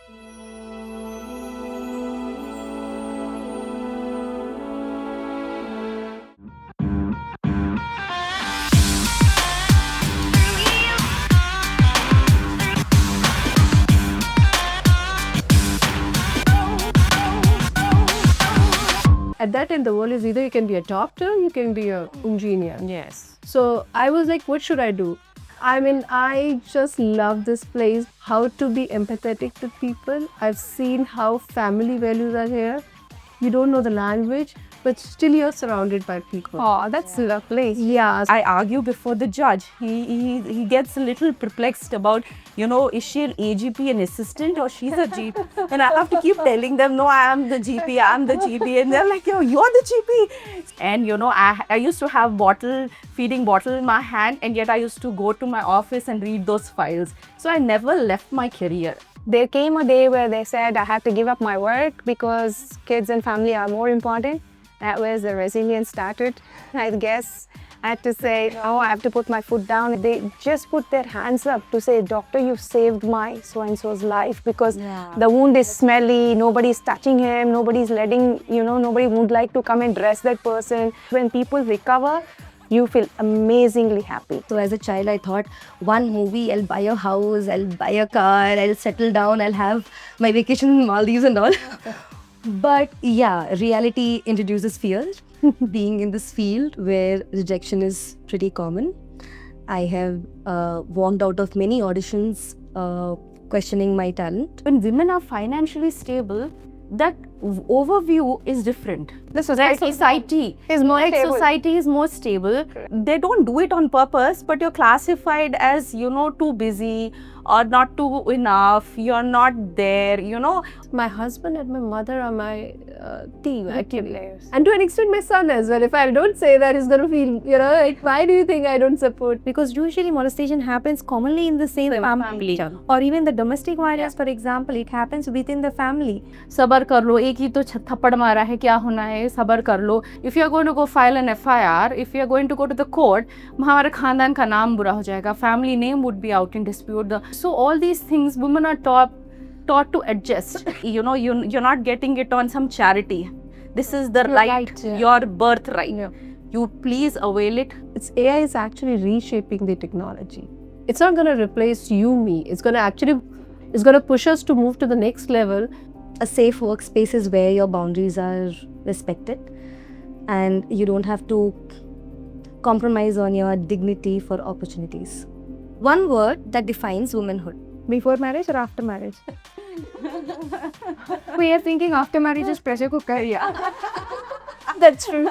At that time, the world is either you can be a doctor, you can be a engineer. Yes. So I was like, what should I do? I mean, I just love this place, how to be empathetic to people. I've seen how family values are here. You don't know the language, but still you're surrounded by people. Oh, that's lovely. Yeah. I argue before the judge. He gets a little perplexed about, is she an AGP, an assistant, or she's a GP? And I have to keep telling them, no, I am the GP, I am the GP. And they're like, you're the GP. And, I used to have feeding bottle in my hand, and yet I used to go to my office and read those files. So I never left my career. There came a day where they said I have to give up my work because kids and family are more important. That was the resilience started. I guess I had to say, no, I have to put my foot down. They just put their hands up to say, doctor, you've saved my so-and-so's life because the wound is smelly, nobody's touching him, nobody's letting, nobody would like to come and dress that person. When people recover, you feel amazingly happy. So as a child, I thought one movie, I'll buy a house, I'll buy a car, I'll settle down, I'll have my vacation in Maldives and all. But yeah, reality introduces fear. Being in this field where rejection is pretty common, I have walked out of many auditions questioning my talent. When women are financially stable, that overview is different. The society is more stable. They don't do it on purpose, but you're classified as, too busy or not too enough. You're not there, My husband and my mother are my team, actually. And to an extent, my son as well. If I don't say that, he's going to feel, like, why do you think I don't support? Because usually molestation happens commonly in the same family. Or even the domestic violence, for example, it happens within the family. सबर कर लो, एक ही तो थप्पड़ मारा है, क्या होना है, सबर कर लो. If you are going to go file an FIR, if you are going to go to the court, हमारे खानदान का नाम बुरा हो जाएगा. Family name would be out in dispute. So all these things, women are taught to adjust. You're not getting it on some charity. This is the right, your birthright. Yeah. You please avail it. AI is actually reshaping the technology. It's not going to replace you, me. It's going to push us to move to the next level. A safe workspace is where your boundaries are respected and you don't have to compromise on your dignity for opportunities. One word that defines womanhood. Before marriage or after marriage? We are thinking after marriage is pressure cooker. Yeah. That's true.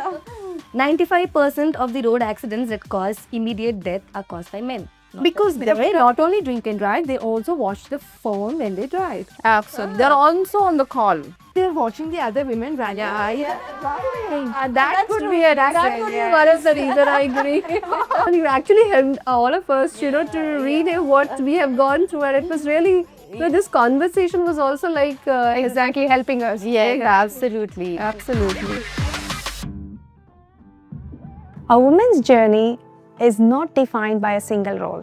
95% of the road accidents that cause immediate death are caused by men. Because they not only drink and drive, they also watch the phone when they drive. Absolutely. They're also on the call. They're watching the other women drive. That could be a reason. One of the reasons I agree. You actually helped all of us, to read what we have gone through, and it was really, this conversation was also like exactly helping us. Yeah, absolutely. Absolutely. A woman's journey is not defined by a single role.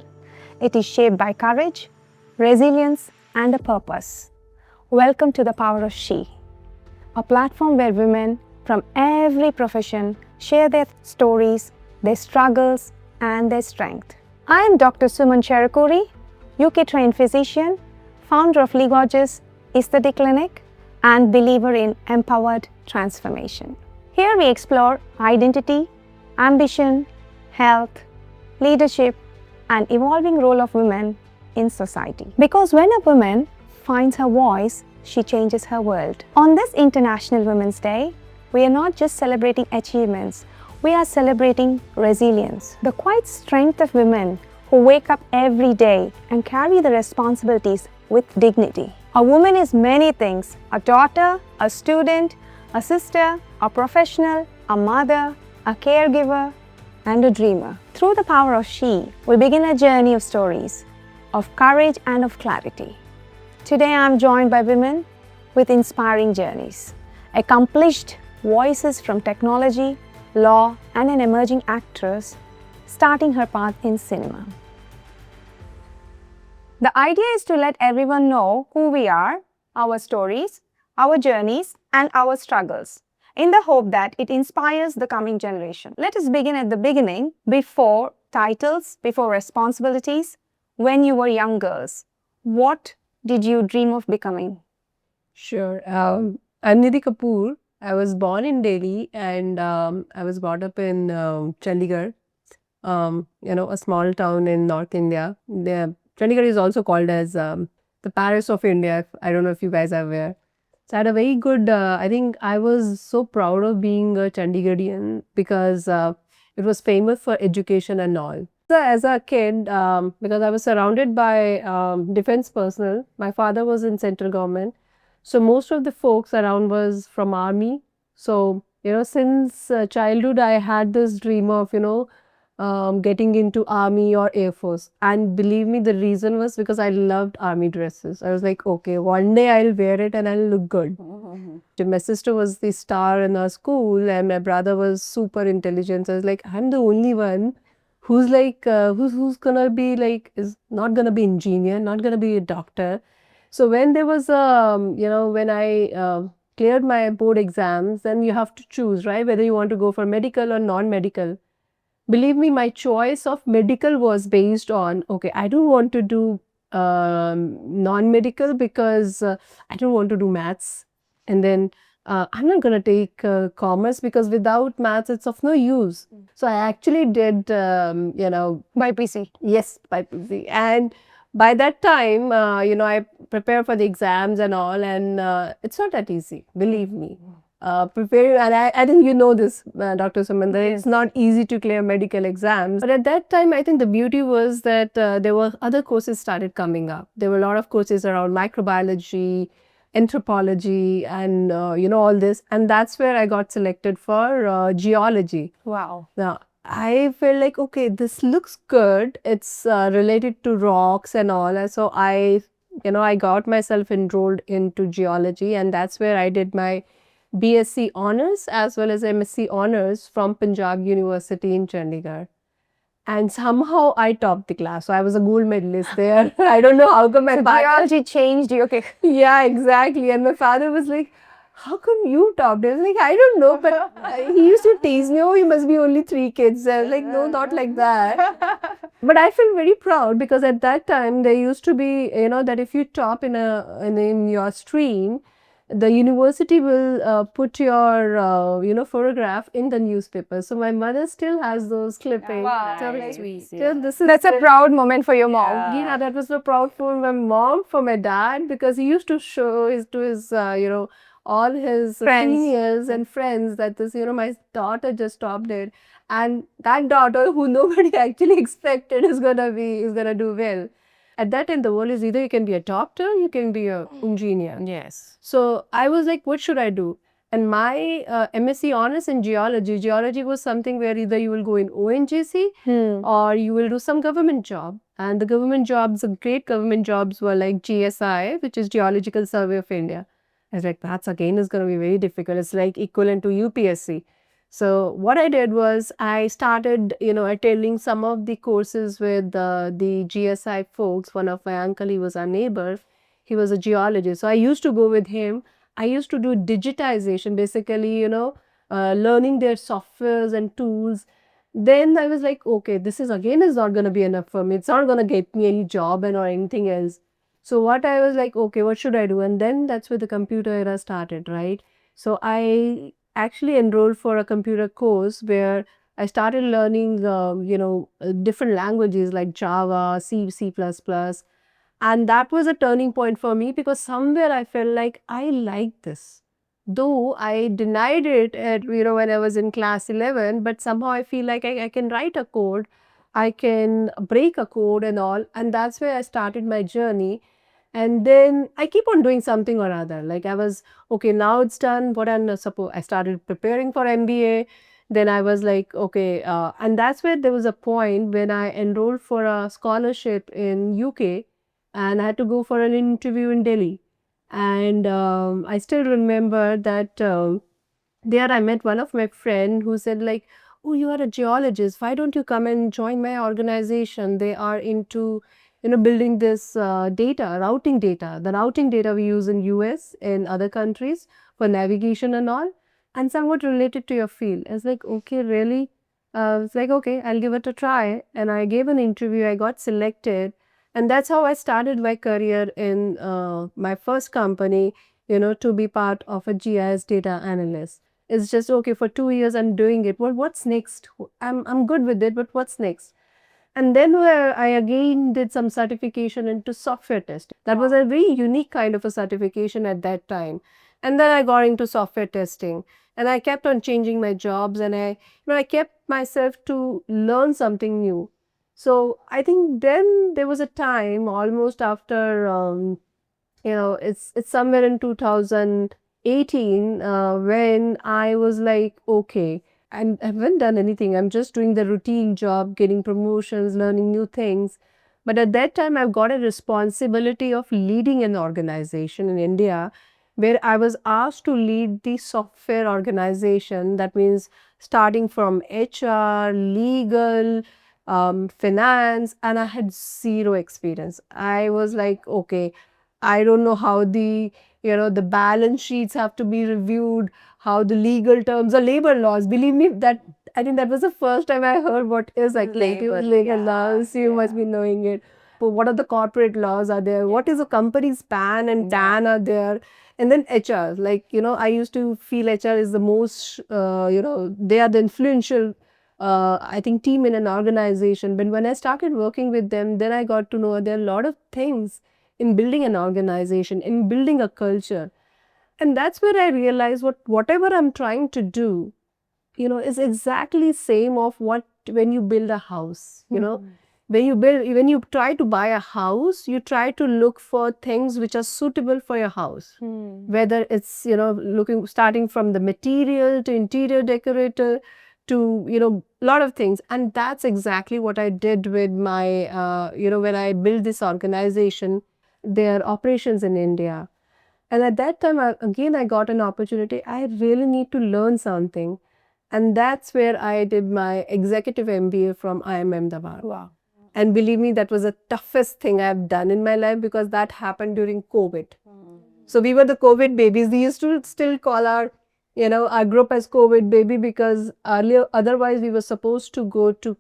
It is shaped by courage, resilience, and a purpose. Welcome to the Power of She, a platform where women from every profession share their stories, their struggles, and their strength. I am Dr.Suman Cherukuri, UK-trained physician, founder of Ligorgeous Aesthetic Clinic, and believer in empowered transformation. Here we explore identity, ambition, health, leadership, and evolving role of women in society. Because when a woman finds her voice, she changes her world. On this International Women's Day, we are not just celebrating achievements, we are celebrating resilience, the quiet strength of women who wake up every day and carry the responsibilities with dignity. A woman is many things: a daughter, a student, a sister, a professional, a mother, a caregiver, and a dreamer. Through the Power of She, we begin a journey of stories, of courage and of clarity. Today I am joined by women with inspiring journeys, accomplished voices from technology, law, and an emerging actress starting her path in cinema. The idea is to let everyone know who we are our stories, our journeys, and our struggles, in the hope that it inspires the coming generation. Let us begin at the beginning, before titles, before responsibilities. When you were young girls, what did you dream of becoming? Sure. I'm Nidhi Kapoor. I was born in Delhi and I was brought up in Chandigarh, a small town in North India. Chandigarh is also called as the Paris of India. I don't know if you guys are aware. So I had a very good, I think I was so proud of being a Chandigarhian because it was famous for education and all. So as a kid, because I was surrounded by defense personnel, my father was in central government. So most of the folks around was from army. So, since childhood, I had this dream of, getting into army or air force. And believe me, the reason was because I loved army dresses. I was like, okay, one day I'll wear it and I'll look good. My sister was the star in our school and my brother was super intelligent. So I was like, I'm the only one who's like, who's gonna be like, is not gonna be engineer, not gonna be a doctor. So when there was, when I cleared my board exams, then you have to choose, right? Whether you want to go for medical or non-medical. Believe me, my choice of medical was based on, okay, I don't want to do non-medical because I don't want to do maths. And then I'm not going to take commerce because without maths, it's of no use. So I actually did, BPC. yes, by PC. And by that time, I prepare for the exams and all, and it's not that easy, believe me. Prepare, and I think you know this, Dr. Suman, that it's not easy to clear medical exams. But at that time, I think the beauty was that there were other courses started coming up. There were a lot of courses around microbiology, anthropology, and all this. And that's where I got selected for geology. Wow. Now, I felt like, okay, this looks good. It's related to rocks and all. And so I got myself enrolled into geology, and that's where I did my BSc honors as well as MSc honors from Punjab University in Chandigarh. And somehow I topped the class. So I was a gold medalist there. I don't know how come my father. Biology changed you. Okay. Yeah, exactly. And my father was like, how come you topped? I was like, I don't know. But he used to tease me, oh, you must be only 3 kids. I was like, no, not like that. But I feel very proud because at that time there used to be, that if you top in your stream, the university will put your, photograph in the newspaper. So my mother still has those clippings. Wow. So Nice. sweet. Yeah. That's a proud moment for your mom. Yeah, that was so proud for my mom, for my dad, because he used to show his all his Friends. seniors and friends that this, my daughter just topped it. And that daughter who nobody actually expected is gonna do well. At that time, the world is either you can be a doctor, you can be a engineer. Yes. So I was like, what should I do? And my MSc honors in geology was something where either you will go in ONGC or you will do some government job. And the government jobs, the great government jobs were like GSI, which is Geological Survey of India. I was like, that's again is going to be very difficult. It's like equivalent to UPSC. So what I did was I started, attending some of the courses with the GSI folks. One of my uncle, he was our neighbor. He was a geologist. So I used to go with him. I used to do digitization, basically, learning their softwares and tools. Then I was like, okay, this is not going to be enough for me. It's not going to get me any job or anything else. So what I was like, okay, what should I do? And then that's where the computer era started, right? So I actually enrolled for a computer course where I started learning, different languages like Java, C, C++. And that was a turning point for me because somewhere I felt like I like this. Though I denied it at, when I was in class 11, but somehow I feel like I can write a code, I can break a code and all. And that's where I started my journey. And then I keep on doing something or other. Like I was, okay, now it's done. What I'm supposed, I started preparing for MBA. Then I was like, okay, and that's where there was a point when I enrolled for a scholarship in UK and I had to go for an interview in Delhi. And I still remember that there I met one of my friend who said like, oh, you are a geologist. Why don't you come and join my organization? They are into, building this routing data. The routing data we use in US, in other countries for navigation and all, and somewhat related to your field. I was like, okay, really? It's like, okay, I'll give it a try. And I gave an interview, I got selected. And that's how I started my career in my first company, to be part of a GIS data analyst. It's just, okay, for 2 years I'm doing it. Well, what's next? I'm good with it, but what's next? And then I again did some certification into software testing. That was a very unique kind of a certification at that time. And then I got into software testing. And I kept on changing my jobs, and I kept myself to learn something new. So I think then there was a time almost after, it's somewhere in 2018 when I was like, okay, I haven't done anything. I'm just doing the routine job, getting promotions, learning new things. But at that time, I've got a responsibility of leading an organization in India where I was asked to lead the software organization. That means starting from HR, legal, finance, and I had zero experience. I was like, okay, I don't know how the balance sheets have to be reviewed, how the legal terms or labor laws. Believe me, that I think that was the first time I heard what is like labor laws. You must be knowing it. But what are the corporate laws are there? What is a company's PAN and TAN are there? And then HR, I used to feel HR is the most, they are the influential, I think, team in an organization. But when I started working with them, then I got to know there are a lot of things in building an organization, in building a culture. And that's where I realized whatever I'm trying to do, is exactly same of what when you build a house, when you try to buy a house, you try to look for things which are suitable for your house. Whether it's, starting from the material to interior decorator to, lot of things. And that's exactly what I did with my, when I built this organization, their operations in India. And at that time, I got an opportunity. I really need to learn something. And that's where I did my executive MBA from IIM Ahmedabad. Wow. And believe me, that was the toughest thing I've done in my life because that happened during COVID. So we were the COVID babies. We used to still call our group as COVID baby because earlier, otherwise we were supposed to go to,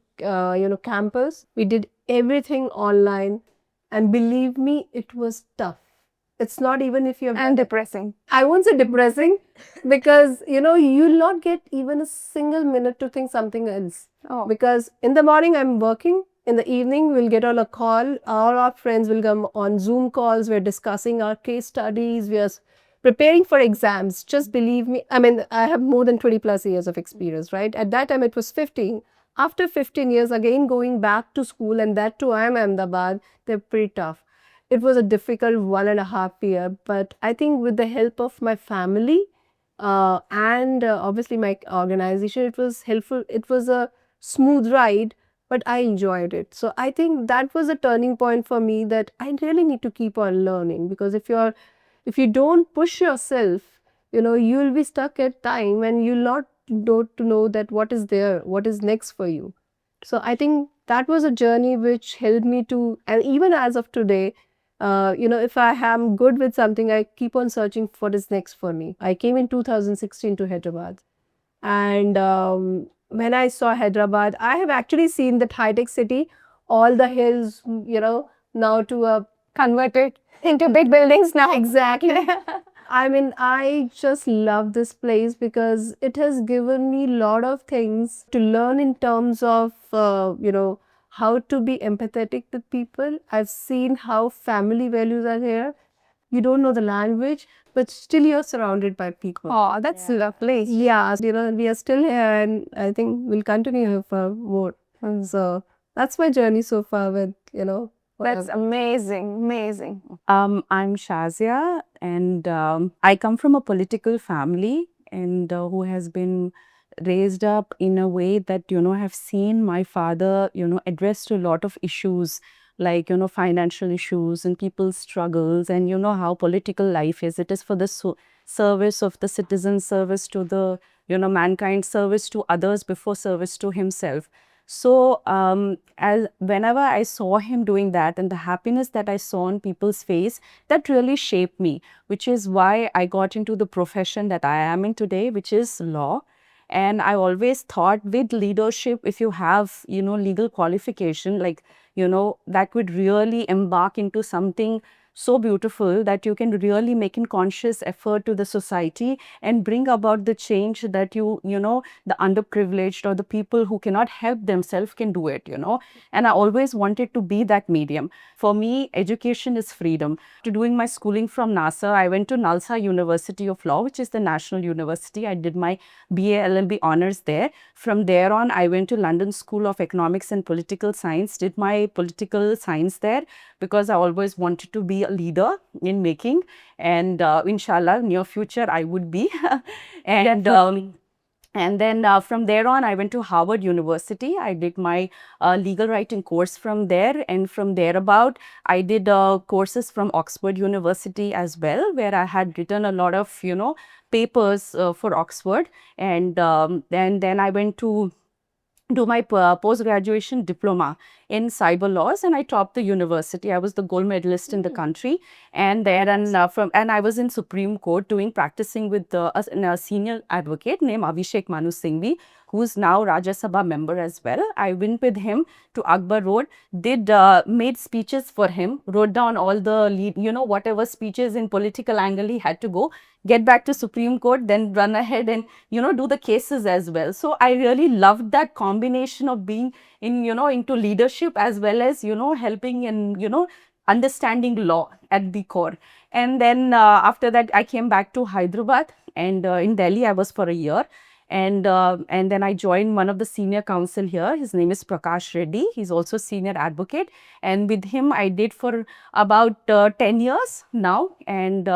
campus. We did everything online. And believe me, it was tough. It's not even if you're... And depressing. I won't say depressing because, you'll not get even a single minute to think something else. Oh. Because in the morning, I'm working. In the evening, we'll get on a call. All our friends will come on Zoom calls. We're discussing our case studies. We are preparing for exams. Just believe me. I mean, I have more than 20 plus years of experience, right? At that time, it was 15. After 15 years, again going back to school, and that too, I am Ahmedabad, they're pretty tough. It was a difficult 1.5 year, but I think with the help of my family and obviously my organization, it was helpful. It was a smooth ride, but I enjoyed it. So I think that was a turning point for me that I really need to keep on learning, because if you don't push yourself, you'll be stuck at time and you'll not know that what is there, what is next for you. So I think that was a journey which helped me to, and even as of today, if I am good with something, I keep on searching for what is next for me. I came in 2016 to Hyderabad, and when I saw Hyderabad, I have actually seen that high-tech city, all the hills, now to a Converted into big buildings now. Exactly. I mean, I just love this place because it has given me a lot of things to learn in terms of, how to be empathetic with people. I've seen how family values are here. You don't know the language, but still you're surrounded by people. Oh, that's lovely. Yeah, we are still here, and I think we'll continue here for more. So that's my journey so far with, That's amazing, amazing. I'm Shazia, and I come from a political family, and who has been raised up in a way that, have seen my father, address to a lot of issues like, financial issues and people's struggles, and how political life is. It is for the service of the citizen, service to the, mankind, service to others before service to himself. So as whenever I saw him doing that and the happiness that I saw on people's face, that really shaped me, which is why I got into the profession that I am in today, which is law. And I always thought with leadership, if you have, legal qualification, like, that could really embark into something so beautiful that you can really make a conscious effort to the society and bring about the change that the underprivileged or the people who cannot help themselves can do it, And I always wanted to be that medium. For me, education is freedom. To doing my schooling from NASA, I went to Nalsa University of Law, which is the national university. I did my BA LLB honors there. From there on, I went to London School of Economics and Political Science, did my political science there because I always wanted to be a leader in making, and inshallah, near future, I would be. And then from there on, I went to Harvard University. I did my legal writing course from there. And from there about, I did courses from Oxford University as well, where I had written a lot of, papers for Oxford. And then I went to do my post-graduation diploma in cyber laws, and I topped the university. I was the gold medalist in the country, and there and I was in Supreme Court practicing with a senior advocate named Abhishek Manu Singhvi, who's now Rajya Sabha member as well. I went with him to Akbar Road, made speeches for him, wrote down all the whatever speeches in political angle he had to go, get back to Supreme Court, then run ahead and do the cases as well. So I really loved that combination of being into leadership as well as helping and understanding law at the core. And then after that, I came back to Hyderabad, and in Delhi I was for a year. And then I joined one of the senior counsel here. His name is Prakash Reddy. He's also senior advocate. And with him, I did for about 10 years now. And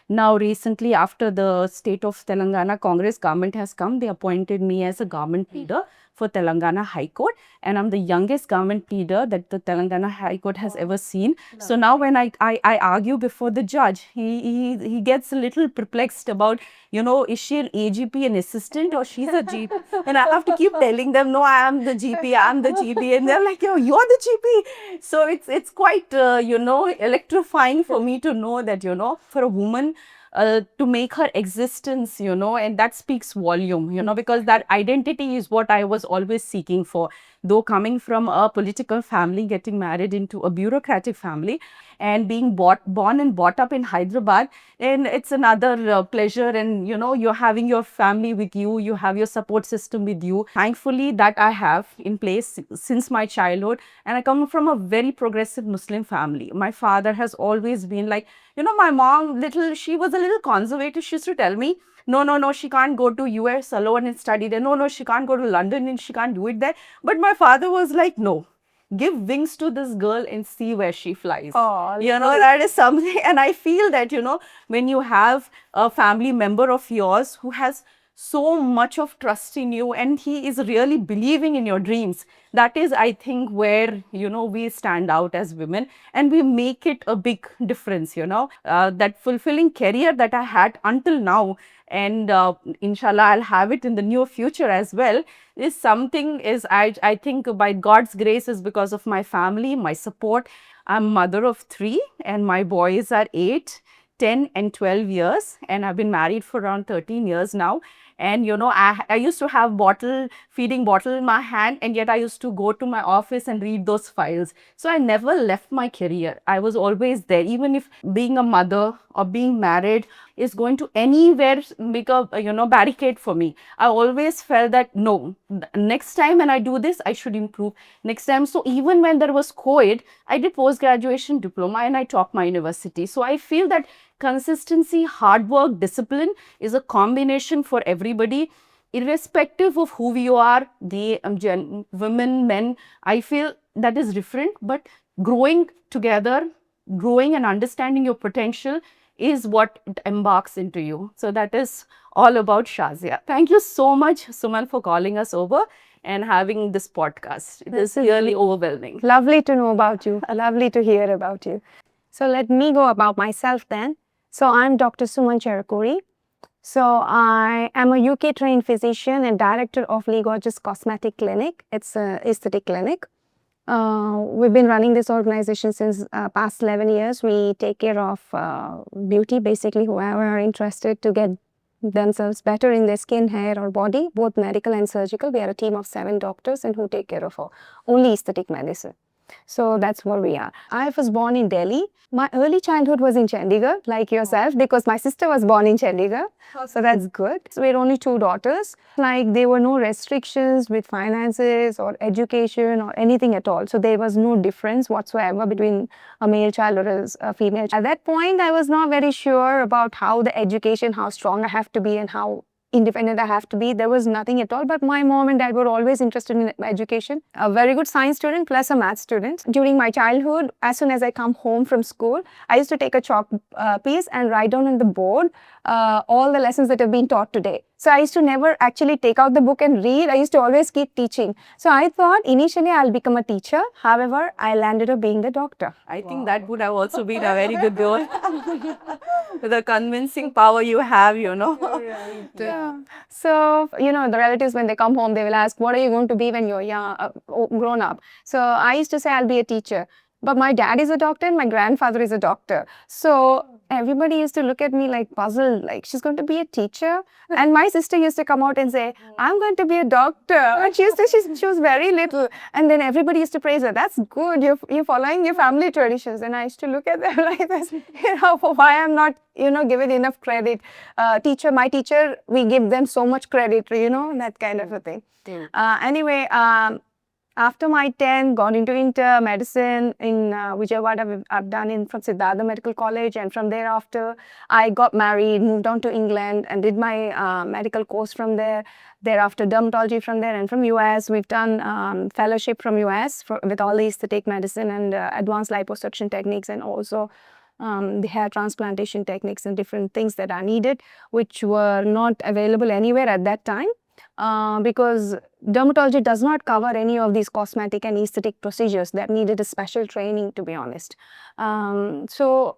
now recently, after the state of Telangana Congress government has come, they appointed me as a government pleader for Telangana High Court, and I'm the youngest government pleader that the Telangana High Court has ever seen. So now when I argue before the judge, he gets a little perplexed about, is she an AGP, an assistant, or she's a GP? And I have to keep telling them, no, I am the GP, I'm the GP, and they're like, you're the GP. So it's quite, electrifying for me to know that, for a woman, to make her existence, and that speaks volume, because that identity is what I was always seeking for. Though coming from a political family, getting married into a bureaucratic family, and being born and brought up in Hyderabad, and it's another pleasure. And you're having your family with you, you have your support system with you. Thankfully, that I have in place since my childhood. And I come from a very progressive Muslim family. My father has always been like, my mom, she was a little conservative. She used to tell me, no, she can't go to US alone and study there. No, she can't go to London and she can't do it there. But my father was like, no, give wings to this girl and see where she flies. Oh, that is something. And I feel that, when you have a family member of yours who has so much of trust in you and he is really believing in your dreams, that is, I think, where, we stand out as women and we make it a big difference, that fulfilling career that I had until now, and inshallah I'll have it in the near future as well, is something I think by God's grace is because of my family, my support. I'm mother of 3 and my boys are 8, 10 and 12 years, and I've been married for around 13 years now. And I used to have feeding bottle in my hand, and yet I used to go to my office and read those files. So I never left my career. I was always there, even if being a mother or being married is going to anywhere make a barricade for me. I always felt that no, next time when I do this, I should improve next time. So even when there was COVID, I did post-graduation diploma and I topped my university. So I feel that consistency, hard work, discipline is a combination for everybody, irrespective of who you are, women, men. I feel that is different, but growing together, growing and understanding your potential is what embarks into you. So that is all about Shazia. Thank you so much, Suman, for calling us over and having this podcast. It is really overwhelming. Lovely to know about you. Lovely to hear about you. So let me go about myself then. So I'm Dr. Suman Cherukuri. So I am a UK trained physician and director of Lee Gorgeous Cosmetic Clinic. It's an aesthetic clinic. We've been running this organization since past 11 years. We take care of beauty, basically whoever are interested to get themselves better in their skin, hair or body, both medical and surgical. We are a team of 7 doctors and who take care of only aesthetic medicine. So that's where we are. I was born in Delhi. My early childhood was in Chandigarh, like yourself, because my sister was born in Chandigarh. So that's good. So we're only 2 daughters. Like there were no restrictions with finances or education or anything at all. So there was no difference whatsoever between a male child or a female child. At that point, I was not very sure about how the education, how strong I have to be and how independent I have to be. There was nothing at all, but my mom and dad were always interested in education. A very good science student plus a math student. During my childhood, as soon as I come home from school, I used to take a chalk piece and write down on the board all the lessons that have been taught today. So I used to never actually take out the book and read. I used to always keep teaching. So I thought initially I'll become a teacher. However, I landed up being the doctor. I think that would have also been a very good goal. The convincing power you have, you know. Yeah. So, you know, the relatives, when they come home, they will ask, what are you going to be when you're young, grown up? So I used to say, I'll be a teacher. But my dad is a doctor and my grandfather is a doctor. So everybody used to look at me like puzzled, like she's going to be a teacher. And my sister used to come out and say, I'm going to be a doctor. And she was very little. And then everybody used to praise her. That's good. You're following your family traditions. And I used to look at them like this, you know, for why I'm not, you know, given enough credit. My teacher, we give them so much credit, you know, that kind of a thing. Anyway, after my 10, gone into inter medicine in Vijayawada, I've done from Siddhartha Medical College, and from thereafter I got married, moved on to England and did my medical course from there. Thereafter dermatology from there, and from US we've done fellowship from US with all the aesthetic medicine and advanced liposuction techniques, and also the hair transplantation techniques and different things that are needed, which were not available anywhere at that time. Because dermatology does not cover any of these cosmetic and aesthetic procedures that needed a special training, to be honest. So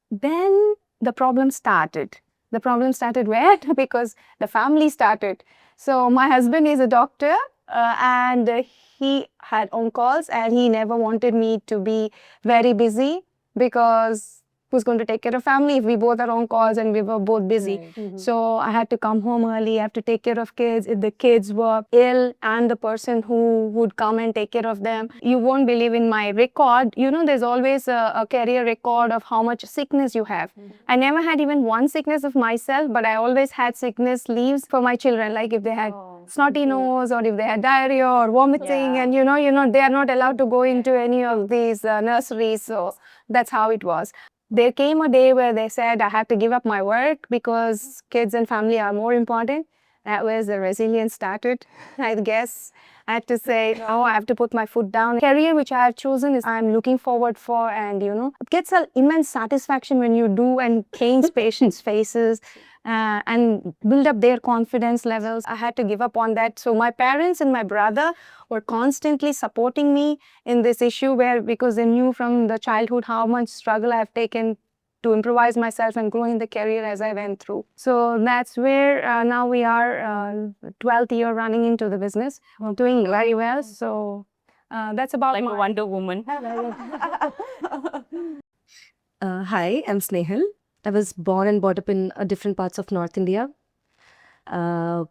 then the problem started. The problem started where? Because the family started. So my husband is a doctor and he had on calls and he never wanted me to be very busy, because who's going to take care of family if we both are on calls and we were both busy. Right. So I had to come home early, I have to take care of kids. If the kids were ill and the person who would come and take care of them, you won't believe in my record. You know, there's always a career record of how much sickness you have. I never had even one sickness of myself, but I always had sickness leaves for my children, like if they had snotty nose or if they had diarrhea or vomiting, and you know, they are not allowed to go into any of these nurseries. So that's how it was. There came a day where they said I have to give up my work because kids and family are more important. That was the resilience started, I guess. I had to say, no, I have to put my foot down. The career which I have chosen is I'm looking forward for, and you know, it gets an immense satisfaction when you do and change patients' faces and build up their confidence levels. I had to give up on that. So my parents and my brother were constantly supporting me in this issue, because they knew from the childhood how much struggle I have taken to improvise myself and grow in the career as I went through. So that's where now we are 12th year running into the business, doing very well. So that's about Like a Wonder Woman. Hi, I'm Snehal. I was born and brought up in different parts of North India. I've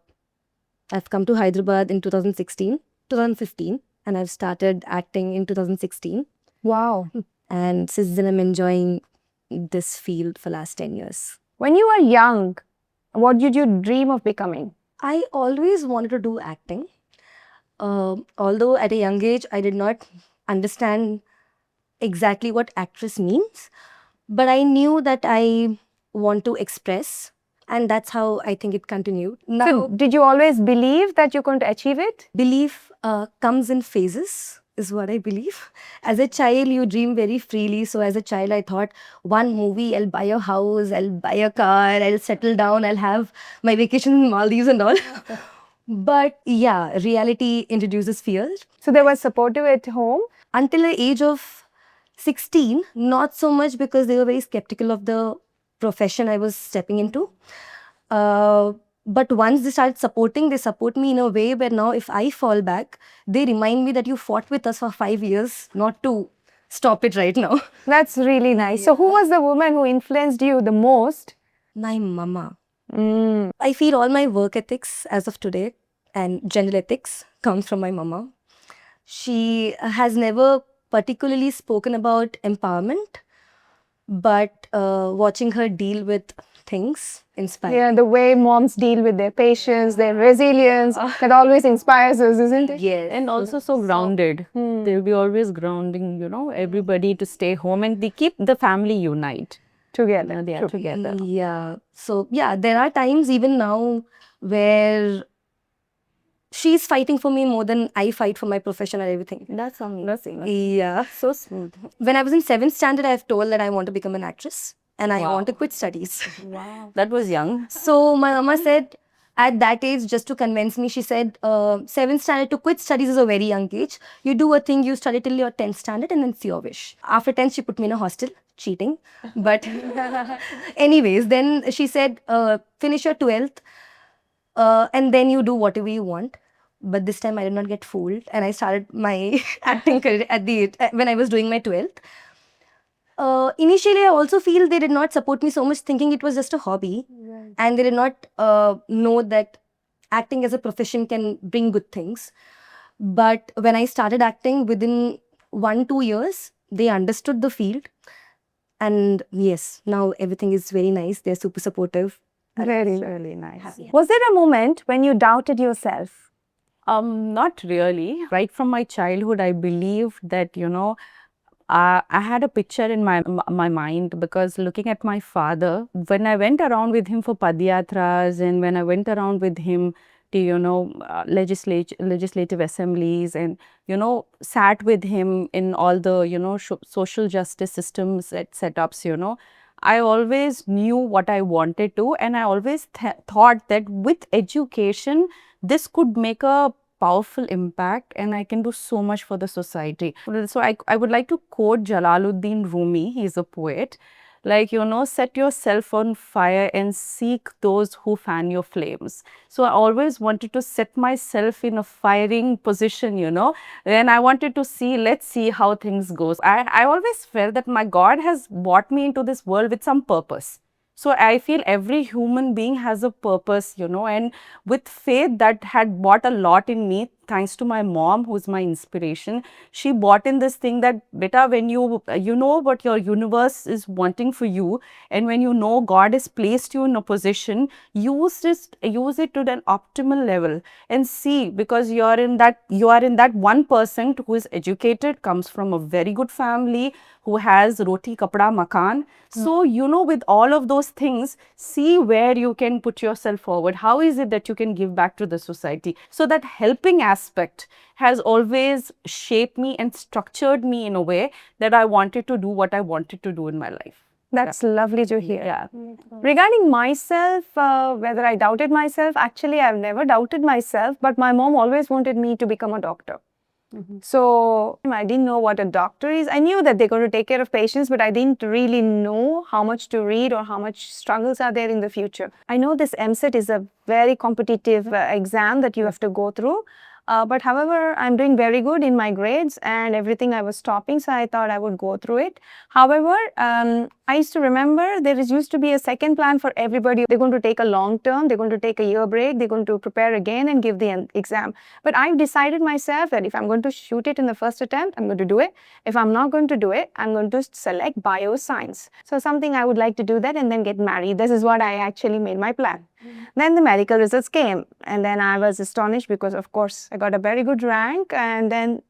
come to Hyderabad in 2015, and I've started acting in 2016. Wow. And since then, I'm enjoying this field for last 10 years. When you were young, what did you dream of becoming? I always wanted to do acting. Although at a young age, I did not understand exactly what actress means. But I knew that I want to express, and that's how I think it continued. Now, So did you always believe that you're going to achieve it? belief comes in phases, is what I believe. As a child, you dream very freely. So as a child, I thought, one movie, I'll buy a house, I'll buy a car, I'll settle down, I'll have my vacation in Maldives and all. But yeah, reality introduces fears. So they were supportive at home? Until the age of 16, not so much, because they were very skeptical of the profession I was stepping into. But once they started supporting, they support me in a way where now if I fall back, they remind me that you fought with us for 5 years, not to stop it right now. That's really nice. So, who was the woman who influenced you the most? My mama. Mm. I feel all my work ethics as of today and general ethics comes from my mama. She has never particularly spoken about empowerment, but watching her deal with things inspires. Yeah, the way moms deal with their patience, their resilience, that always inspires us, isn't it? Yes. And also so grounded. They'll be always grounding, everybody to stay home, and they keep the family unite. Together. They are True. together. Yeah. So, yeah, there are times even now where she's fighting for me more than I fight for my profession and everything. That's Yeah. so smooth. When I was in 7th standard, I've told that I want to become an actress and I want to quit studies. Wow. That was young. So my mama said, at that age, just to convince me, she said, 7th standard to quit studies is a very young age. You do a thing, you study till your 10th standard and then it's your wish. After 10th, she put me in a hostel, cheating. But anyways, then she said, finish your 12th and then you do whatever you want. But this time I did not get fooled and I started my acting career when I was doing my 12th. Initially, I also feel they did not support me so much, thinking it was just a hobby. Right. And they did not know that acting as a profession can bring good things. But when I started acting, within 1-2 years, they understood the field. And yes, now everything is very nice. They're super supportive. Very, Really nice. Happy. Was there a moment when you doubted yourself? Not really. Right from my childhood, I believed that, I had a picture in my mind, because looking at my father, when I went around with him for padyatras and when I went around with him to, legislative assemblies and, sat with him in all the, social justice systems setups, I always knew what I wanted to, and I always thought that with education, this could make a powerful impact and I can do so much for the society. So I would like to quote Jalaluddin Rumi. He's a poet. Like, set yourself on fire and seek those who fan your flames. So I always wanted to set myself in a firing position, and I wanted to see, let's see how things goes. I always felt that my God has brought me into this world with some purpose. So I feel every human being has a purpose, and with faith that had bought a lot in me, thanks to my mom, who's my inspiration. She bought in this thing that, beta, when you know what your universe is wanting for you, and when you know God has placed you in a position, use it to an optimal level and see, because you are in that 1% who is educated, comes from a very good family, who has roti, kapda, makan. So, with all of those things, see where you can put yourself forward. How is it that you can give back to the society? So that helping aspect has always shaped me and structured me in a way that I wanted to do what I wanted to do in my life. That's lovely to hear. Yeah. Regarding myself, whether I doubted myself, actually I've never doubted myself, but my mom always wanted me to become a doctor. So I didn't know what a doctor is. I knew that they're going to take care of patients, but I didn't really know how much to read or how much struggles are there in the future. I know this MCET is a very competitive exam that you have to go through. But however, I'm doing very good in my grades and everything. I was topping, so I thought I would go through it. However, I used to remember there used to be a second plan for everybody. They're going to take a long term, they're going to take a year break, they're going to prepare again and give the exam. But I've decided myself that if I'm going to shoot it in the first attempt, I'm going to do it. If I'm not going to do it, I'm going to select bioscience. So something I would like to do that and then get married. This is what I actually made my plan. Then the medical results came and then I was astonished because, of course, I got a very good rank and then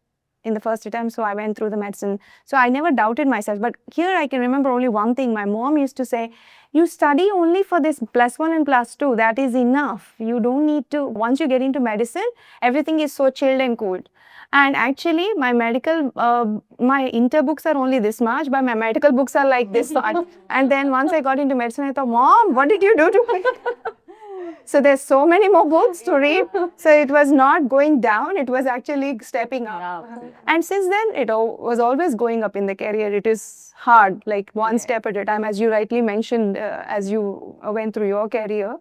in the first attempt, so I went through the medicine. So I never doubted myself. But here I can remember only one thing. My mom used to say, you study only for this +1 and +2. That is enough. You don't need to, once you get into medicine, everything is so chilled and cooled. And actually, my my inter books are only this much, but my medical books are like this much. And then once I got into medicine, I thought, Mom, what did you do to me? So there's so many more books to read. So it was not going down, it was actually stepping up. And since then, it was always going up in the career. It is hard, like one step at a time, as you rightly mentioned, as you went through your career.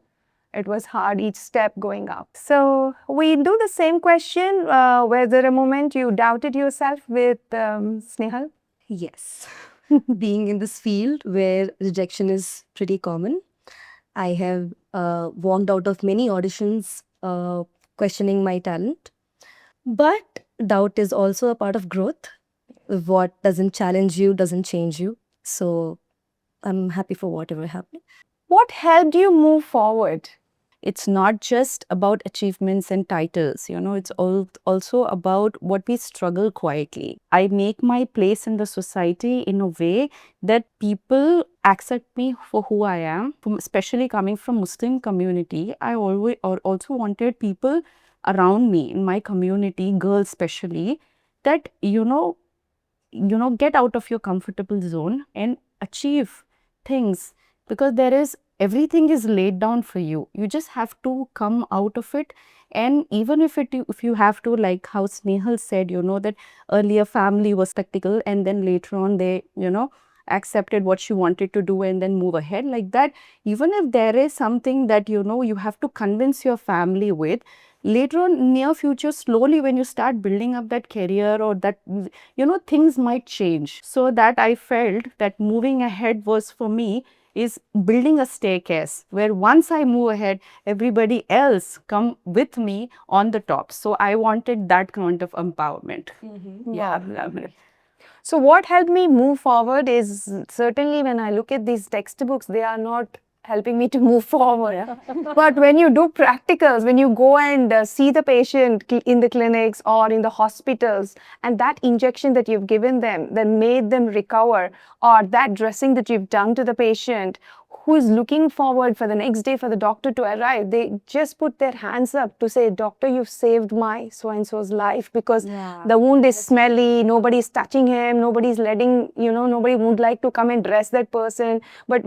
It was hard each step going up. So we do the same question. Was there a moment you doubted yourself with Snehal? Yes. Being in this field where rejection is pretty common, I have walked out of many auditions questioning my talent. But doubt is also a part of growth. What doesn't challenge you doesn't change you. So I'm happy for whatever happened. What helped you move forward? It's not just about achievements and titles, it's also about what we struggle quietly. I make my place in the society in a way that people accept me for who I am, especially coming from Muslim community. I always also wanted people around me in my community, girls especially, that get out of your comfortable zone and achieve things, because everything is laid down for you. You just have to come out of it. And even if you have to, like how Snehal said, that earlier family was spectacle and then later on they accepted what she wanted to do and then move ahead like that. Even if there is something that you have to convince your family with, later on near future, slowly when you start building up that career or that things might change. So that I felt that moving ahead was for me is building a staircase where once I move ahead, everybody else come with me on the top. So I wanted that kind of empowerment. Yeah. So what helped me move forward is certainly when I look at these textbooks, they are not helping me to move forward. But when you do practicals, when you go and see the patient in the clinics or in the hospitals, and that injection that you've given them that made them recover, or that dressing that you've done to the patient who is looking forward for the next day for the doctor to arrive, they just put their hands up to say, "Doctor, you've saved my so-and-so's life," because the wound is smelly, nobody's touching him, nobody's letting, nobody would like to come and dress that person. But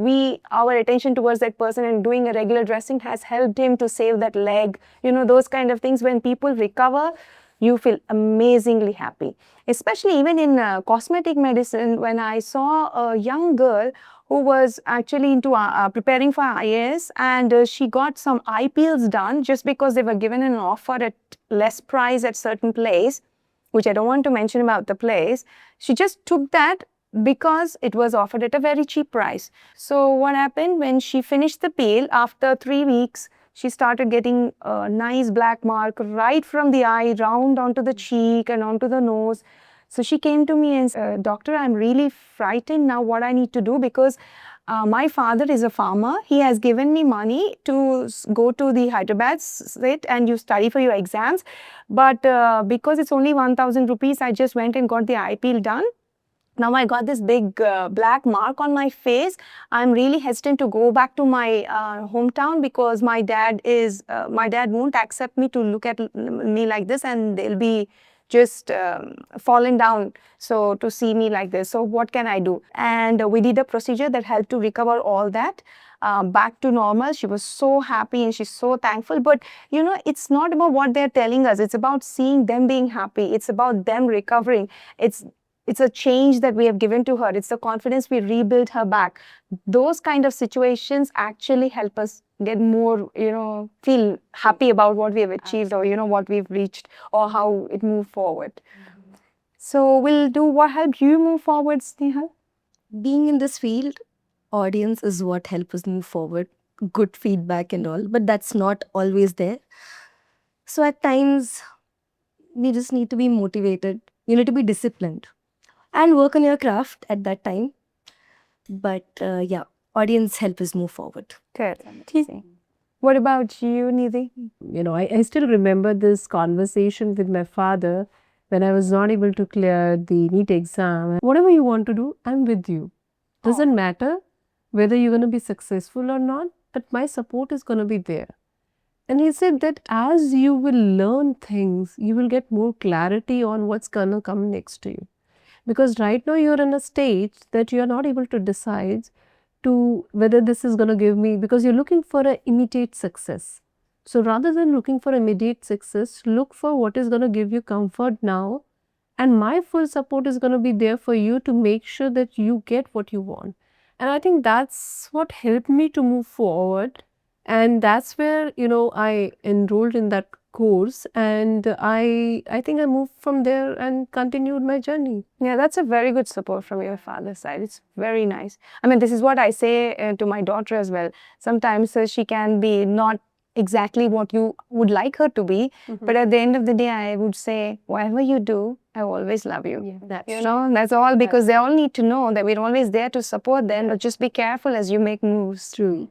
our attention towards that person and doing a regular dressing has helped him to save that leg. Those kind of things. When people recover, you feel amazingly happy. Especially even in cosmetic medicine, when I saw a young girl who was actually into preparing for IAS, and she got some eye peels done just because they were given an offer at less price at certain place, which I don't want to mention about the place. She just took that because it was offered at a very cheap price. So what happened when she finished the peel, after 3 weeks, she started getting a nice black mark right from the eye, round onto the cheek and onto the nose. So she came to me and said, "Doctor, I'm really frightened now what I need to do, because my father is a farmer. He has given me money to go to the Hyderabad sit and you study for your exams. But because it's only 1,000 rupees, I just went and got the eye peel done. Now I got this big black mark on my face. I'm really hesitant to go back to my hometown, because my dad won't accept me to look at me like this, and they'll be just fallen down so to see me like this. So what can I do?" And we did a procedure that helped to recover all that back to normal. She was so happy and she's so thankful. But it's not about what they're telling us. It's about seeing them being happy. It's about them recovering. It's a change that we have given to her. It's the confidence we rebuild her back. Those kind of situations actually help us get more, feel happy about what we have achieved, or, what we've reached, or how it moved forward. So we'll do what helped you move forward, Snehal? Being in this field, audience is what helps us move forward. Good feedback and all, but that's not always there. So at times, we just need to be motivated. You need to be disciplined and work on your craft at that time. But yeah, audience help us move forward. Good. What about you, Nidhi? I still remember this conversation with my father when I was not able to clear the NEET exam. Whatever you want to do, I'm with you. Doesn't matter whether you're going to be successful or not, but my support is going to be there. And he said that as you will learn things, you will get more clarity on what's going to come next to you. Because right now you're in a stage that you're not able to decide to whether this is going to give me, because you're looking for an immediate success. So rather than looking for immediate success, look for what is going to give you comfort now. And my full support is going to be there for you to make sure that you get what you want. And I think that's what helped me to move forward. And that's where, I enrolled in that course, and I think I moved from there and continued my journey. Yeah, that's a very good support from your father's side. It's very nice. I mean, this is what I say to my daughter as well. Sometimes she can be not exactly what you would like her to be, but at the end of the day, I would say, whatever you do, I always love you. Yeah, that's You know, that's all, because they all need to know that we're always there to support them, but just be careful as you make moves. true.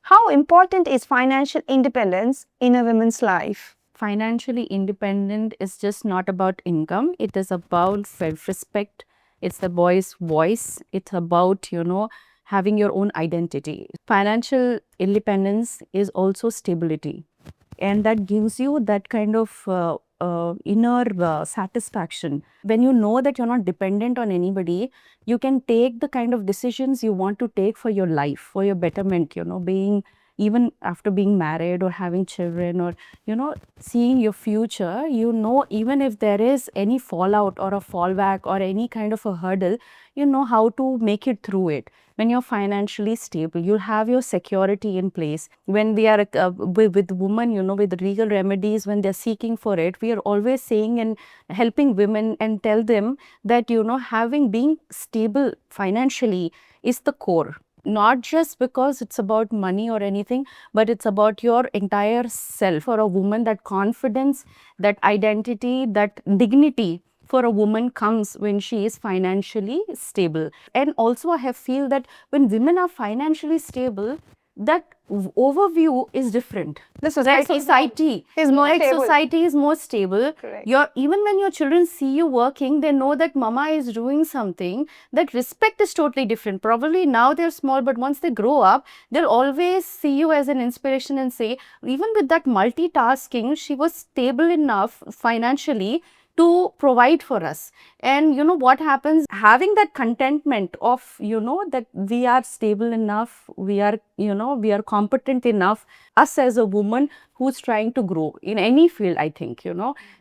How important is financial independence in a woman's life? Financially independent is just not about income. It is about self-respect. It's the boy's voice. It's about, having your own identity. Financial independence is also stability. And that gives you that kind of inner satisfaction. When you know that you're not dependent on anybody, you can take the kind of decisions you want to take for your life, for your betterment, being even after being married or having children, or seeing your future, even if there is any fallout or a fallback or any kind of a hurdle, you know how to make it through it. When you're financially stable, you'll have your security in place. When we are with women, with legal remedies, when they're seeking for it, we are always saying and helping women and tell them that, being stable financially is the core. Not just because it's about money or anything, but it's about your entire self. For a woman, that confidence, that identity, that dignity for a woman comes when she is financially stable. And also I feel that when women are financially stable, that overview is different. The Society is more stable. Society is more stable. Correct. Even when your children see you working, they know that mama is doing something. That respect is totally different. Probably now they're small, but once they grow up, they'll always see you as an inspiration and say, even with that multitasking, she was stable enough financially to provide for us. And what happens, having that contentment of that we are stable enough, we are we are competent enough, us as a woman who's trying to grow in any field, I think.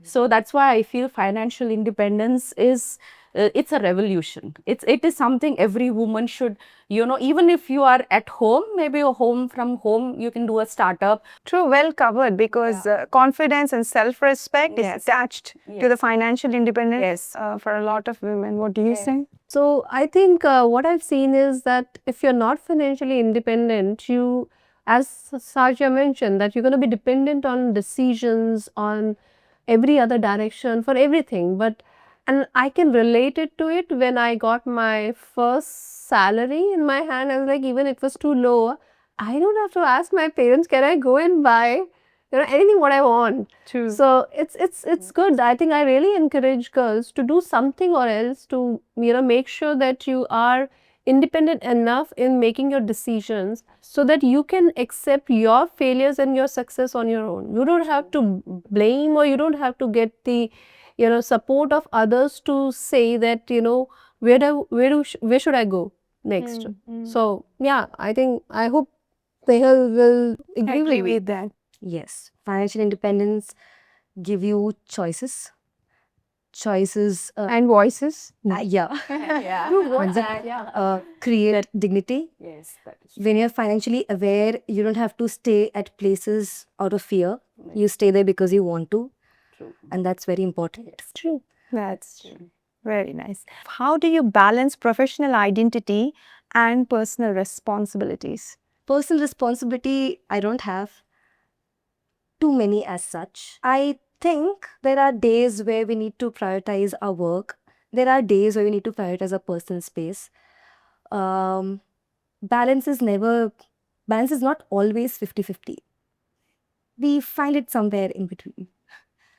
So that's why I feel financial independence is it's a revolution. It is something every woman should, even if you are at home, maybe you're from home, you can do a startup. True, well covered, because confidence and self-respect is attached to the financial independence for a lot of women. What do you say? So I think what I've seen is that if you're not financially independent, you, as Shazia mentioned, that you're going to be dependent on decisions, on every other direction for everything. And I can relate it to it when I got my first salary in my hand. I was like, even it was too low, I don't have to ask my parents, can I go and buy anything what I want. True. So it's good. I think I really encourage girls to do something or else to make sure that you are independent enough in making your decisions so that you can accept your failures and your success on your own. You don't have to blame, or you don't have to get the support of others to say that where should I go next. So yeah, I hope Snehal will agree with that. Yes, financial independence give you choices. And voices. Yeah. Create dignity. Yes, that is When you're financially aware, you don't have to stay at places out of fear. You stay there because you want to. true. And that's very important. True. That's true. Very nice. How do you balance professional identity and personal responsibilities? Personal responsibility, I don't have too many as such. I think there are days where we need to prioritize our work. There are days where we need to prioritize our personal space. Balance is not always 50-50. We find it somewhere in between.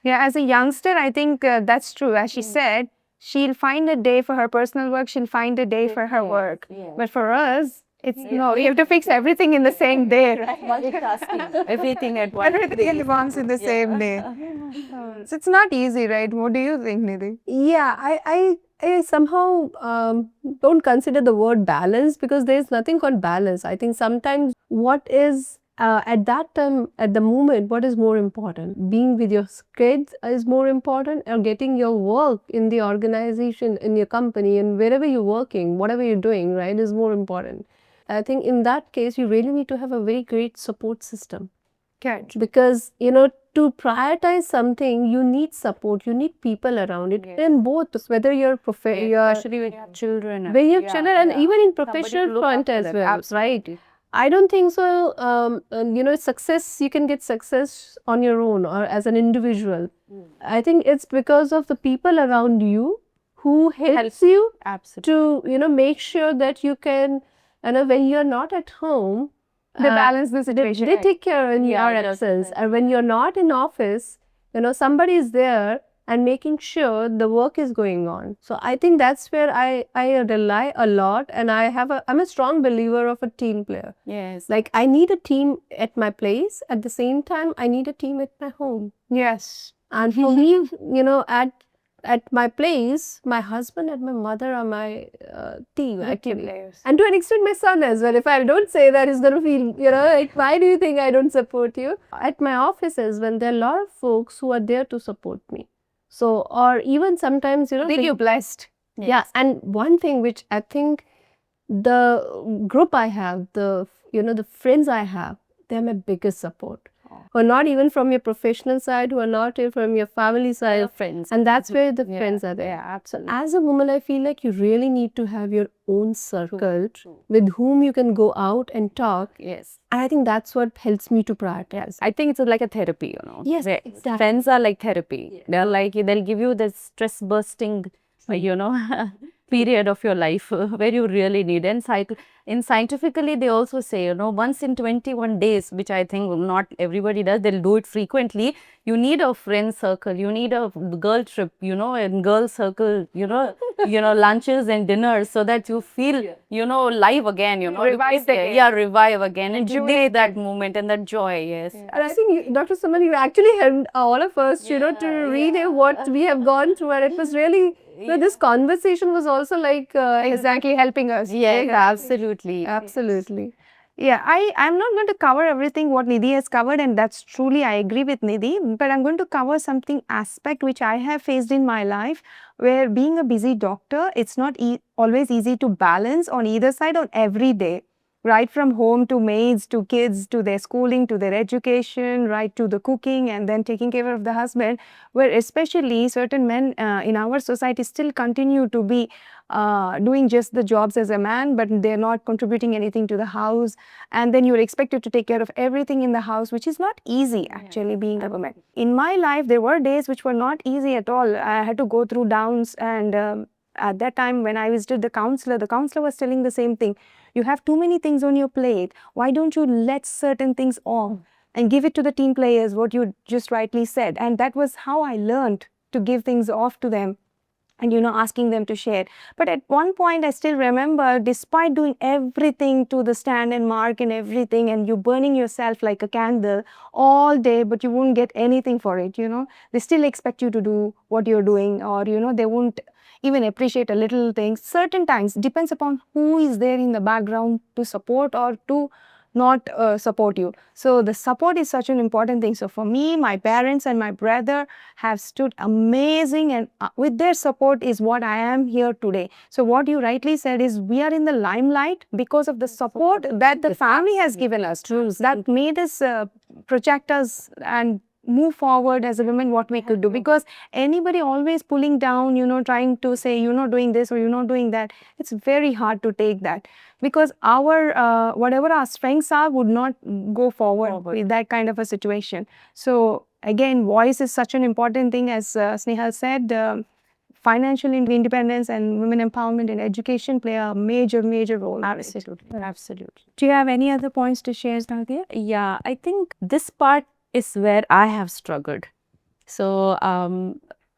Yeah, as a youngster, I think that's true. As she said, she'll find a day for her personal work, she'll find a day for her work. But for us, it's no, we have to fix everything in the same day. Multitasking, everything at once. Everything at once in the same day. So it's not easy, right? What do you think, Nidhi? Yeah, I somehow don't consider the word balance, because there's nothing called balance. I think sometimes what is at that time, at the moment, what is more important? Being with your kids is more important, or getting your work in the organization, in your company, and wherever you're working, whatever you're doing, right, is more important. I think in that case, you really need to have a very great support system. Correct. Because, to prioritize something, you need support, you need people around it. Yes. In both, whether you're Especially when you have children. when you have children and even in Somebody to professional look front after as them. well, Absolutely. right? I don't think so. Success, you can get success on your own or as an individual. I think it's because of the people around you who helps you Absolutely. to, make sure that you can, when you're not at home, They balance the situation. they take care in Yeah, your it does. absence. And when you're not in office, somebody is there and making sure the work is going on. So I think that's where I rely a lot, and I'm a strong believer of a team player. Yes. Like, I need a team at my place. At the same time, I need a team at my home. Yes. And for me, at my place, my husband and my mother are my team, actually. Players. And to an extent, my son as well. If I don't say that, he's going to feel, like, why do you think I don't support you? At my offices, when there are a lot of folks who are there to support me. So, or even sometimes, Think you're blessed. yeah. And one thing which I think the group I have, the friends I have, they're my biggest support. Who are not even from your professional side, who are not from your family side. Friends. And that's where the friends are there. Yeah, absolutely. As a woman, I feel like you really need to have your own circle with whom you can go out and talk. Yes. And I think that's what helps me to prioritize. I think it's like a therapy, Yes, where exactly. Friends are like therapy. They'll give you this stress bursting, period of your life where you really need. And scientifically, they also say, once in 21 days, which I think not everybody does, they'll do it frequently. You need a friend circle, you need a girl trip, and girl circle, lunches and dinners, so that you feel, live again, Revived again. Yeah, revive again. And you live that moment and that joy, yes. And I think, Dr. Suman, you actually helped all of us, to relive what we have gone through. And it was really, this conversation was also like... Exactly, helping us. Yes, absolutely. Absolutely. Yeah, I'm not going to cover everything what Nidhi has covered, and that's truly, I agree with Nidhi, but I'm going to cover something aspect which I have faced in my life, where being a busy doctor, it's not always easy to balance on either side on every day. Right from home to maids, to kids, to their schooling, to their education, right to the cooking, and then taking care of the husband, where especially certain men in our society still continue to be doing just the jobs as a man, but they're not contributing anything to the house. And then you're expected to take care of everything in the house, which is not easy actually, being a woman. In my life, there were days which were not easy at all. I had to go through downs, and at that time when I visited the counselor was telling the same thing. You have too many things on your plate. Why don't you let certain things off and give it to the team players, what you just rightly said. And that was how I learned to give things off to them and, asking them to share. But at one point, I still remember, despite doing everything to the stand and mark and everything, and you burning yourself like a candle all day, but you won't get anything for it, They still expect you to do what you're doing, or, they won't even appreciate a little things. Certain times, depends upon who is there in the background to support or to not support you. So the support is such an important thing. So for me, my parents and my brother have stood amazing, and with their support is what I am here today. So what you rightly said is, we are in the limelight because of the support that the family has given us. That made us project us and move forward as a woman, what we could do. Because anybody always pulling down, trying to say, you're not doing this or you're not doing that, it's very hard to take that, because our whatever our strengths are would not go forward with that kind of a situation. So again, voice is such an important thing, as Snehal said. Financial independence and women empowerment and education play a major role. Absolutely. Do you have any other points to share, Shazia? Yeah, I think this part is where I have struggled. So,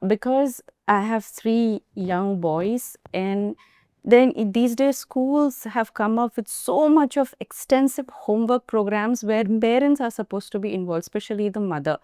because I have 3 young boys, and then these days schools have come up with so much of extensive homework programs where parents are supposed to be involved, especially the mother.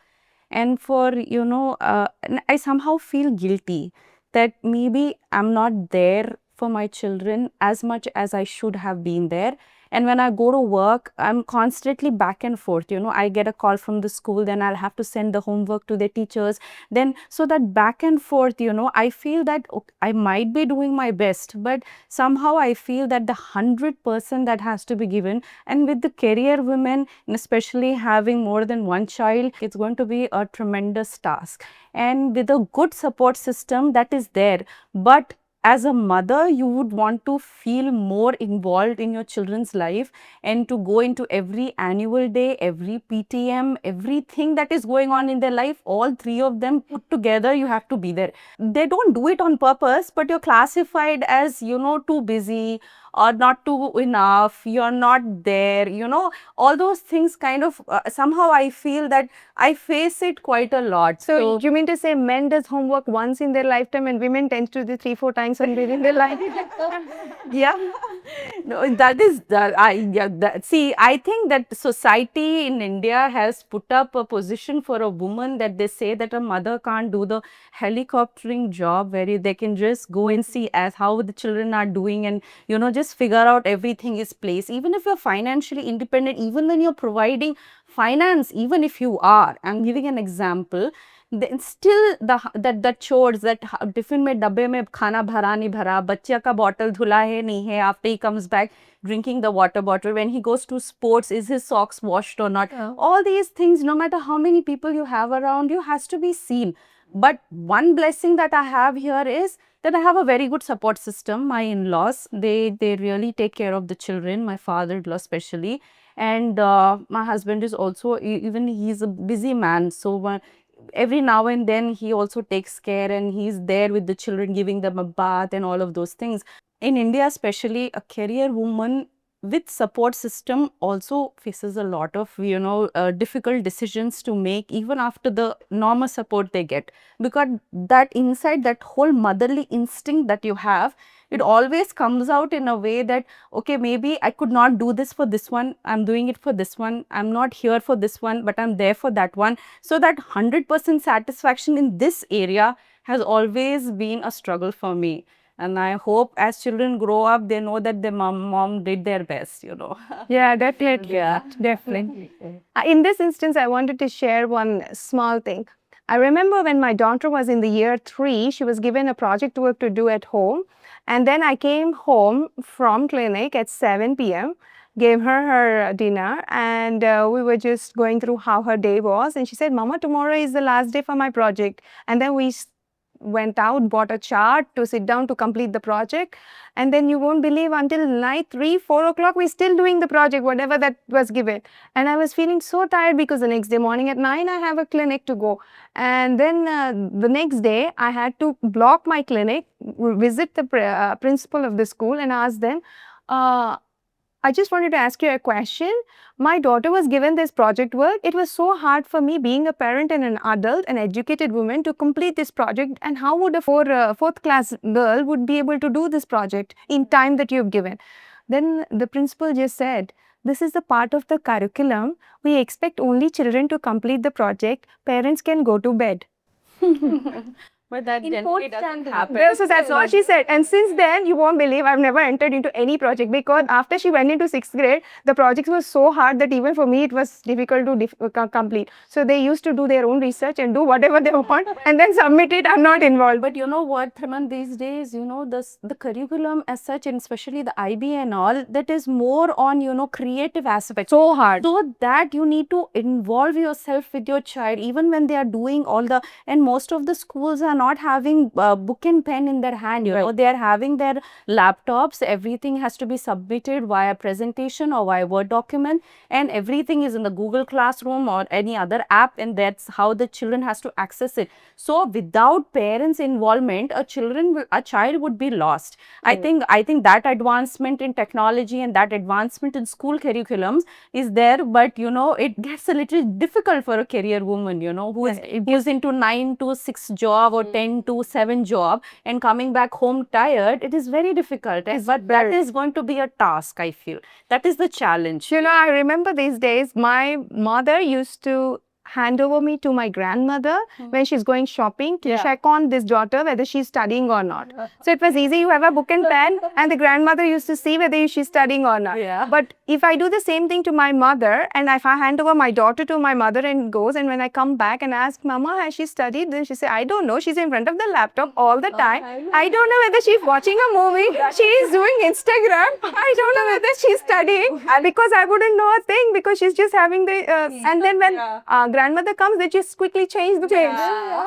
And for, and I somehow feel guilty that maybe I'm not there for my children as much as I should have been there. And when I go to work, I'm constantly back and forth. I get a call from the school, then I'll have to send the homework to the teachers. Then, so that back and forth, I feel that I might be doing my best, but somehow I feel that the 100% that has to be given. And with the career women, and especially having more than one child, it's going to be a tremendous task. And with a good support system that is there, but as a mother, you would want to feel more involved in your children's life and to go into every annual day, every PTM, everything that is going on in their life, all three of them put together, you have to be there. They don't do it on purpose, but you're classified as, too busy or not too enough, you're not there, all those things kind of, somehow I feel that I face it quite a lot. So you mean to say men does homework once in their lifetime and women tend to do 3-4 times in their life? Yeah, no, that is see, I think that society in India has put up a position for a woman that they say that a mother can't do the helicoptering job where they can just go and see as how the children are doing and just figure out everything is placed. Even if you're financially independent, even when you're providing finance, even if you are, I'm giving an example, then still the chores that tiffin mein dabbe mein khana bhara nahi bhara, bachya ka bottle dhula hai nahi hai, after he comes back drinking the water bottle, when he goes to sports, is his socks washed or not? All these things, no matter how many people you have around you, has to be seen. But one blessing that I have here is that I have a very good support system. My in-laws, they really take care of the children, my father-in-law especially. And my husband is also, even he's a busy man. So every now and then he also takes care and he's there with the children, giving them a bath and all of those things. In India especially, a career woman with support system also faces a lot of difficult decisions to make even after the normal support they get, because that inside, that whole motherly instinct that you have, it always comes out in a way that, okay, maybe I could not do this for this one, I'm doing it for this one, I'm not here for this one, but I'm there for that one. So that 100% satisfaction in this area has always been a struggle for me. And I hope as children grow up, they know that their mom did their best, Yeah, definitely. Yeah, definitely. In this instance, I wanted to share one small thing. I remember when my daughter was in the year 3, she was given a project work to do at home. And then I came home from clinic at 7 p.m., gave her dinner, and we were just going through how her day was. And she said, Mama, tomorrow is the last day for my project. And then we went out, bought a chart to sit down to complete the project. And then you won't believe, until night 3-4 o'clock, we're still doing the project, whatever that was given. And I was feeling so tired because the next day morning at 9, I have a clinic to go. And then the next day, I had to block my clinic, visit the principal of the school and ask them, I just wanted to ask you a question. My daughter was given this project work. It was so hard for me, being a parent and an adult, an educated woman, to complete this project. And how would a fourth class girl would be able to do this project in time that you've given? Then the principal just said, this is a part of the curriculum. We expect only children to complete the project. Parents can go to bed. But that generally doesn't happen. So that's what she said. And since then, you won't believe, I've never entered into any project, because after she went into 6th grade, the projects were so hard that even for me, it was difficult to complete. So they used to do their own research and do whatever they want and then submit it. I'm not involved. But you know what, Thraman, these days, the curriculum as such, and especially the IB and all, that is more on, creative aspects. So hard. So that you need to involve yourself with your child, even when they are doing all the, and most of the schools are not having book and pen in their hand, they are having their laptops. Everything has to be submitted via presentation or via Word document, and everything is in the Google Classroom or any other app, and that's how the children has to access it. So without parents' involvement, a child would be lost. I think that advancement in technology and that advancement in school curriculums is there, but it gets a little difficult for a career woman, who is into 9 to 6 job or 10 to 7 job and coming back home tired. It is very difficult, but that is going to be a task, I feel. That is the challenge. I remember these days, my mother used to hand over me to my grandmother when she's going shopping to check on this daughter whether she's studying or not. So it was easy. You have a book and pen, and the grandmother used to see whether she's studying or not. But if I do the same thing to my mother, and if I hand over my daughter to my mother and goes, and when I come back and ask, Mama, has she studied? Then she say, I don't know. She's in front of the laptop all the time. I don't know whether she's watching a movie. She is doing Instagram. I don't know whether she's studying because I wouldn't know a thing because she's just having the and then when grandmother comes, they just quickly change the page,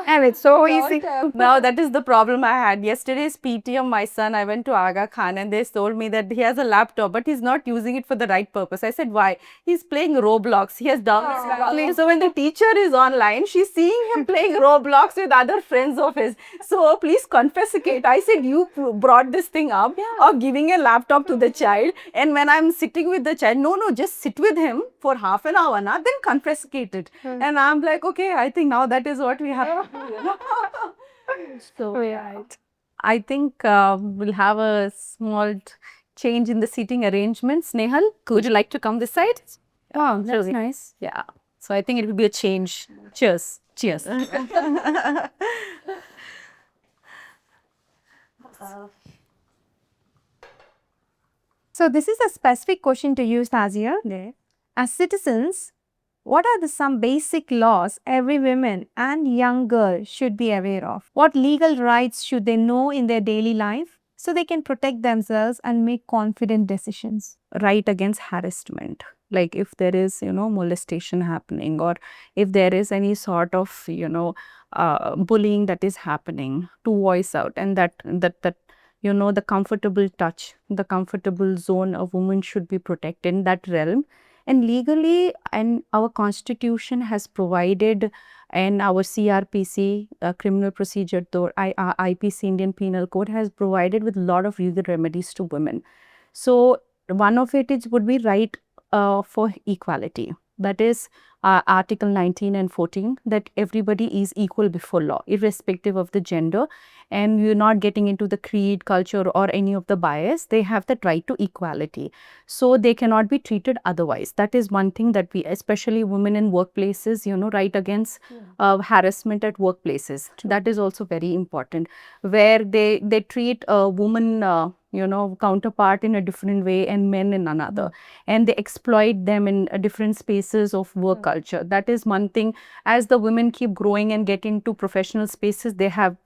and it's so easy. Now that is the problem I had. Yesterday's PT of my son, I went to Aga Khan and they told me that he has a laptop but he's not using it for the right purpose. I said, why? He's playing Roblox. He has downloaded. So when the teacher is online, she's seeing him playing Roblox with other friends of his. So please confiscate. I said, you brought this thing up of giving a laptop to the child, and when I'm sitting with the child, no, just sit with him for half an hour, then confiscate it. And I'm like, okay, I think now that is what we have to do. You know? So Right. I think we'll have a small change in the seating arrangements. Snehal, would you like to come this side? Oh, that's nice. Yeah. So I think it will be a change. Cheers. Cheers. So this is a specific question to you, Shazia. As citizens, what are some basic laws every woman and young girl should be aware of? What legal rights should they know in their daily life so they can protect themselves and make confident decisions? Right against harassment. Like if there is, molestation happening, or if there is any sort of, bullying that is happening, to voice out, and that the comfortable touch, the comfortable zone of women should be protected in that realm. And legally, and our constitution has provided, and our CRPC, Criminal Procedure Code, IPC, Indian Penal Code, has provided with a lot of legal remedies to women. So one of it would be right for equality. That is Article 19 and 14, that everybody is equal before law, irrespective of the gender, and you're not getting into the creed, culture, or any of the bias. They have that right to equality. So they cannot be treated otherwise. That is one thing that we, especially women in workplaces, right against harassment at workplaces. That is also very important, where they treat a woman counterpart in a different way and men in another, and they exploit them in different spaces of work culture. That is one thing. As the women keep growing and get into professional spaces, they have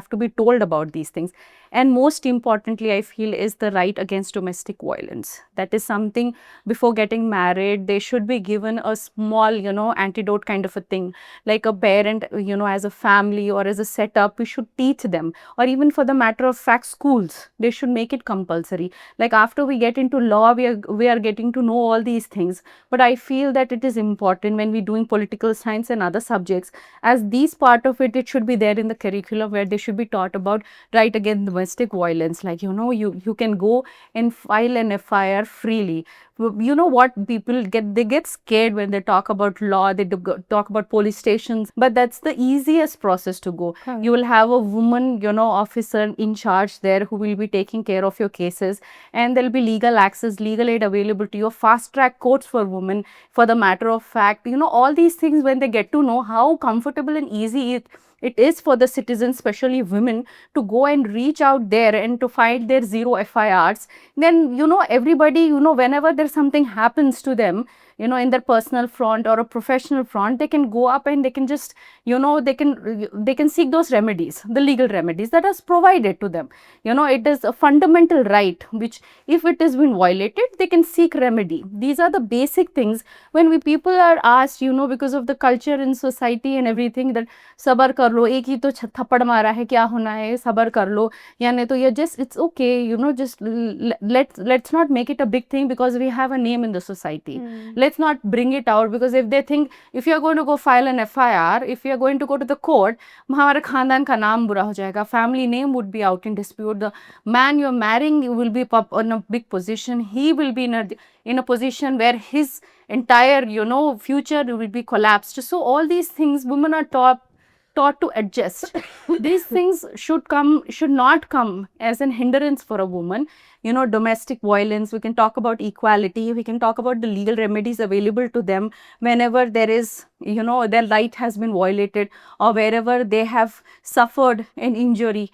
to be told about these things. And most importantly, I feel, is the right against domestic violence. That is something, before getting married, they should be given a small, antidote kind of a thing. Like a parent, as a family or as a setup, we should teach them. Or even for the matter of fact, schools, they should make it compulsory. Like after we get into law, we are getting to know all these things. But I feel that it is important when we're doing political science and other subjects, as these part of it should be there in the curriculum, where they should be taught about right against domestic violence. Like, you can go and file an FIR freely. You know what, people get scared when they talk about law, they talk about police stations, but that's the easiest process to go. You will have a woman, officer in charge there who will be taking care of your cases, and there will be legal access, legal aid available to you, fast track courts for women, for the matter of fact, all these things. When they get to know how comfortable and easy it is for the citizens, especially women, to go and reach out there and to fight their zero FIRs, then, everybody, whenever there's something happens to them, in their personal front or a professional front, they can go up and they can just, they can seek those remedies, the legal remedies that is provided to them. It is a fundamental right, which if it has been violated, they can seek remedy. These are the basic things. When people are asked, because of the culture in society and everything, that sabar kar lo, ek hi to thappad mara hai, kya hona hai, sabar kar lo, ya nahi to ye just, it's okay, just let's not make it a big thing because we have a name in the society. Let's not bring it out, because if they think, if you are going to go file an FIR, if you are going to go to the court, हमारे खानदान का नाम बुरा हो जाएगा, family name would be out in dispute, the man you are marrying will be in a big position, he will be in a position where his entire future will be collapsed. So all these things women are taught to adjust. These things should not come as an hindrance for a woman. domestic violence, we can talk about equality, we can talk about the legal remedies available to them whenever there is, their right has been violated, or wherever they have suffered an injury.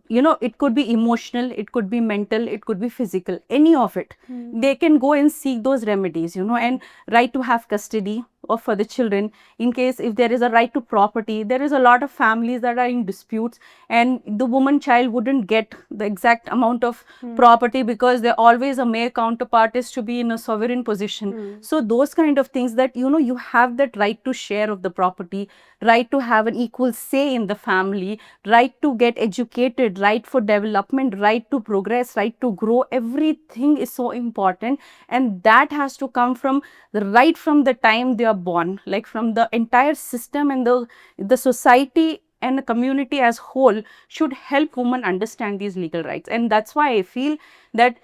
It could be emotional, it could be mental, it could be physical, any of it. They can go and seek those remedies, and right to have custody or for the children. In case if there is a right to property, there is a lot of families that are in disputes, and the woman child wouldn't get the exact amount of property because there always a male counterpart is to be in a sovereign position. So those kind of things that you have that right to share of the property, right to have an equal say in the family, right to get educated, right for development, right to progress, right to grow, everything is so important. And that has to come from right from the time they are born, like from the entire system, and the society and the community as whole should help women understand these legal rights. And that's why I feel that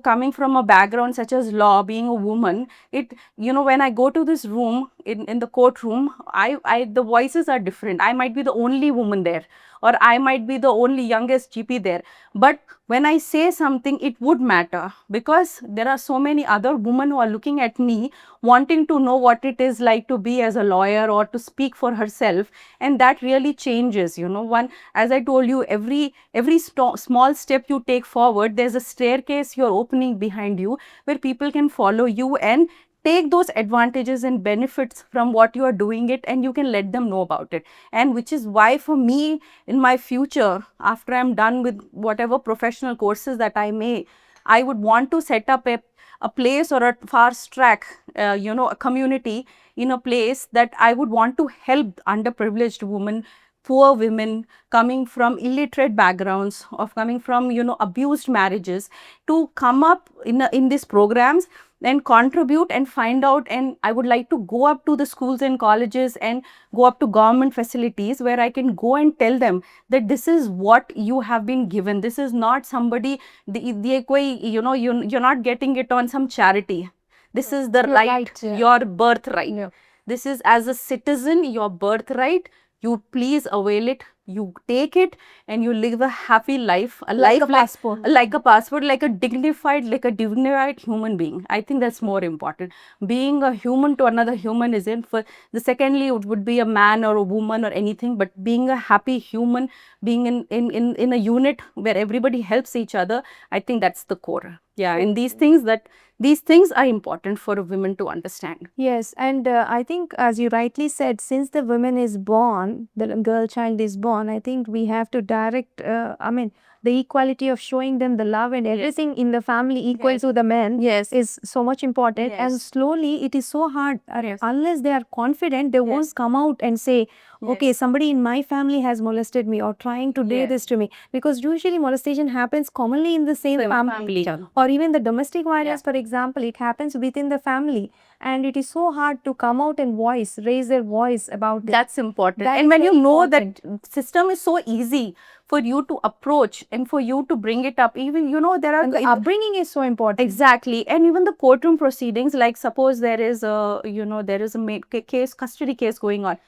coming from a background such as law, being a woman, when I go to this room in the courtroom, the voices are different. I might be the only woman there, or I might be the only youngest GP there, but when I say something, it would matter, because there are so many other women who are looking at me wanting to know what it is like to be as a lawyer or to speak for herself. And that really changes, one, as I told you, every small step you take forward, there's a staircase you're opening behind you where people can follow you and take those advantages and benefits from what you are doing it, and you can let them know about it. And which is why for me, in my future, after I'm done with whatever professional courses that I would want to set up a place or a fast track, a community in a place that I would want to help underprivileged women, poor women coming from illiterate backgrounds, or coming from abused marriages, to come up in these programs and contribute and find out. And I would like to go up to the schools and colleges and go up to government facilities where I can go and tell them that this is what you have been given. This is not somebody, you're not getting it on some charity. This is the right, your birthright. Yeah. This is, as a citizen, your birthright. You please avail it, you take it, and you live a happy life, Like a passport. like a passport, like a dignified human being. I think that's more important. Being a human to another human isn't for the secondly, it would be a man or a woman or anything, but being a happy human, being in a unit where everybody helps each other, I think that's the core. Yeah, and these things are important for women to understand. Yes, and I think, as you rightly said, since the woman is born, the girl child is born, I think we have to direct, the equality of showing them the love and everything in the family equal to the men is so much important. And slowly, it is so hard. Unless they are confident, they won't come out and say, okay, somebody in my family has molested me or trying to do this to me. Because usually molestation happens commonly in the same family. Or even the domestic violence, for example, it happens within the family. And it is so hard to come out and raise their voice about it. That's important. And when you know that system is so easy for you to approach and for you to bring it up, even, there are... And the upbringing is so important. Exactly. And even the courtroom proceedings, like suppose there is a, custody case going on.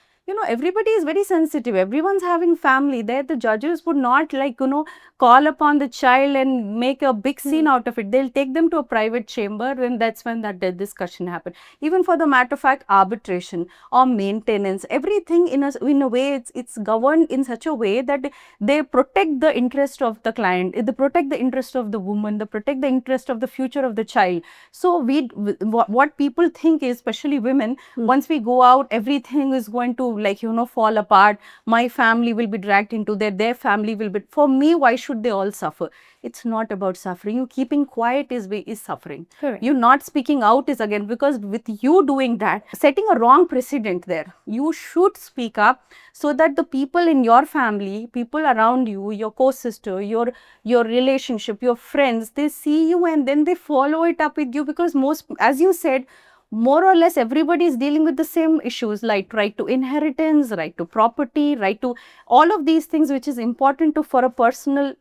Everybody is very sensitive. Everyone's having family. There, the judges would not call upon the child and make a big scene out of it. They'll take them to a private chamber, and that's when that discussion happens. Even for the matter of fact, arbitration or maintenance, everything in a way, it's governed in such a way that they protect the interest of the client, they protect the interest of the woman, they protect the interest of the future of the child. So what people think is, especially women, once we go out, everything is going to fall apart. My family will be dragged into their family will be... For me, why should they all suffer? It's not about suffering. You keeping quiet is suffering. Correct. You not speaking out is again, because with you doing that, setting a wrong precedent there. You should speak up so that the people in your family, people around you, your co-sister, your relationship, your friends, they see you and then they follow it up with you, because most, as you said, more or less everybody is dealing with the same issues, like right to inheritance, right to property, right to all of these things, which is important for a personal,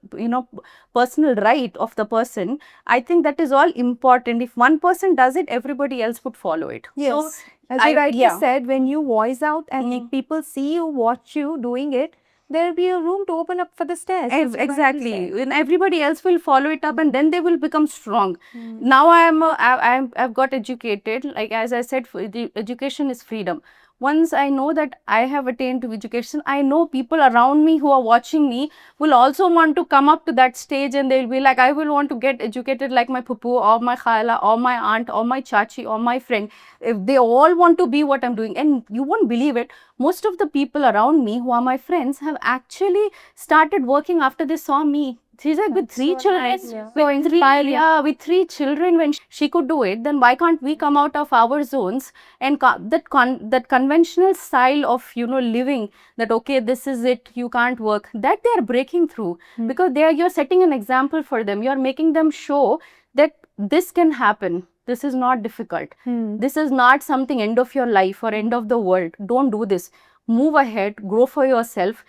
personal right of the person. I think that is all important. If one person does it, everybody else would follow it. Yes. So, as I rightly said, when you voice out and people see you, watch you doing it, there'll be a room to open up for the stairs. Exactly, and everybody else will follow it up, and then they will become strong. Now I've got educated. Like as I said, the education is freedom. Once I know that I have attained to education, I know people around me who are watching me will also want to come up to that stage, and they'll be like, I will want to get educated like my pupu or my khala or my aunt or my chachi or my friend. If they all want to be what I'm doing, and you won't believe it, most of the people around me who are my friends have actually started working after they saw me. She's like, with three children, with three children, when she could do it, then why can't we come out of our zones and that conventional style of living, that okay, this is it, you can't work, that they are breaking through, because you're setting an example for them. You're making them show that this can happen. This is not difficult. This is not something end of your life or end of the world. Don't do this. Move ahead, grow for yourself.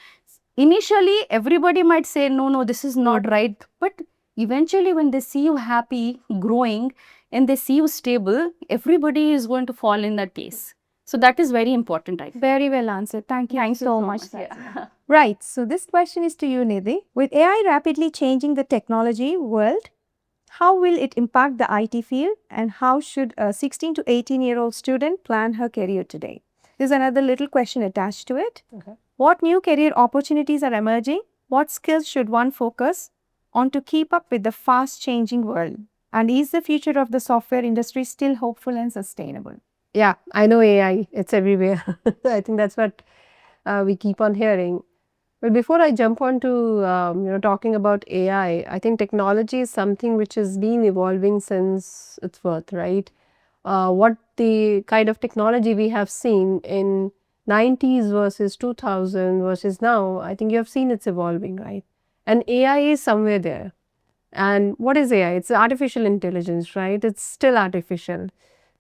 Initially, everybody might say, no, this is not right. But eventually, when they see you happy, growing, and they see you stable, everybody is going to fall in that case. So that is very important, I think. Very well answered. Thank you so much. Yeah. Right. So this question is to you, Nidhi. With AI rapidly changing the technology world, how will it impact the IT field, and how should a 16 to 18-year-old student plan her career today? There's another little question attached to it. Okay. What new career opportunities are emerging? What skills should one focus on to keep up with the fast-changing world? And is the future of the software industry still hopeful and sustainable? Yeah, I know AI, it's everywhere. I think that's what we keep on hearing. But before I jump on to talking about AI, I think technology is something which has been evolving since its birth, right? What the kind of technology we have seen in 90s versus 2000 versus now, I think you have seen it's evolving, right? And AI is somewhere there. And what is AI? It's artificial intelligence, right? It's still artificial,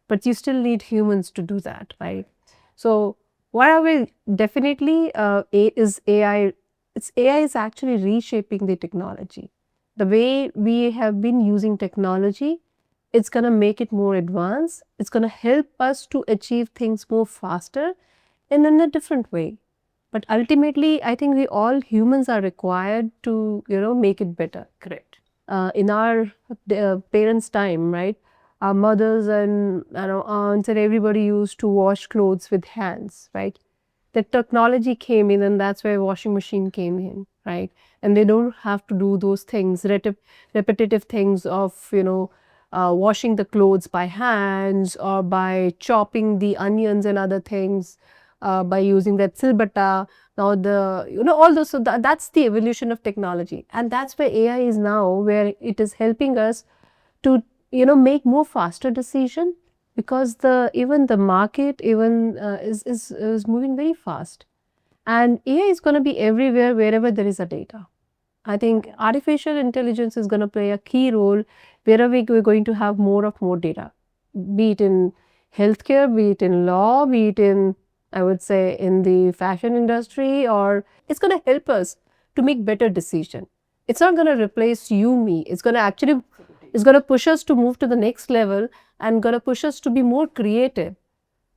but you still need humans to do that, right? So what I will definitely is AI. AI is actually reshaping the technology. The way we have been using technology, it's going to make it more advanced. It's going to help us to achieve things more faster and in a different way. But ultimately, I think we all humans are required to, make it better. Correct. In our parents' time, right? Our mothers and aunts and everybody used to wash clothes with hands, right? The technology came in, and that's where washing machine came in, right? And they don't have to do those things, repetitive things of, washing the clothes by hands or by chopping the onions and other things, by using that silbata. Now all those, so that's the evolution of technology. And that's where AI is now, where it is helping us to, make more faster decision, because even the market is moving very fast. And AI is going to be everywhere, wherever there is a data. I think artificial intelligence is going to play a key role wherever we're going to have more data, be it in healthcare, be it in law, be it in, I would say, in the fashion industry, or it's going to help us to make better decision. It's not going to replace you, me. It's going to push us to move to the next level and going to push us to be more creative.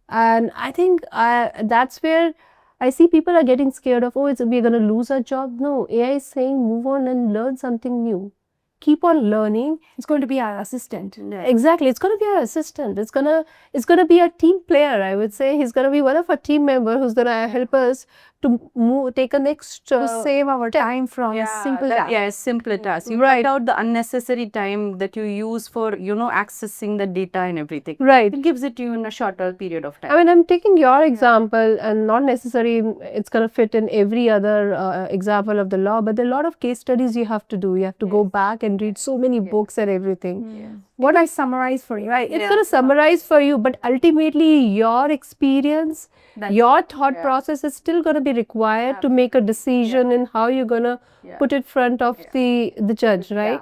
And I think that's where I see people are getting scared of, we're going to lose our job. No, AI is saying move on and learn something new. Keep on learning. It's going to be our assistant. Exactly. It's going to be our assistant. It's going to be a team player, I would say. He's going to be one of our team members who's going to help us to take a next to save our time from simple tasks. Yes, simpler tasks. You Right. cut out the unnecessary time that you use for, accessing the data and everything. Right. It gives it to you in a shorter period of time. I mean, I'm taking your example, and not necessarily it's going to fit in every other example of the law, but there are a lot of case studies you have to do. You have to go back and read so many books and everything. What I summarize for you, right? It's going to summarize for you, but ultimately your experience, your thought process is still going to be required to make a decision in how you're going to put it front of the judge, right?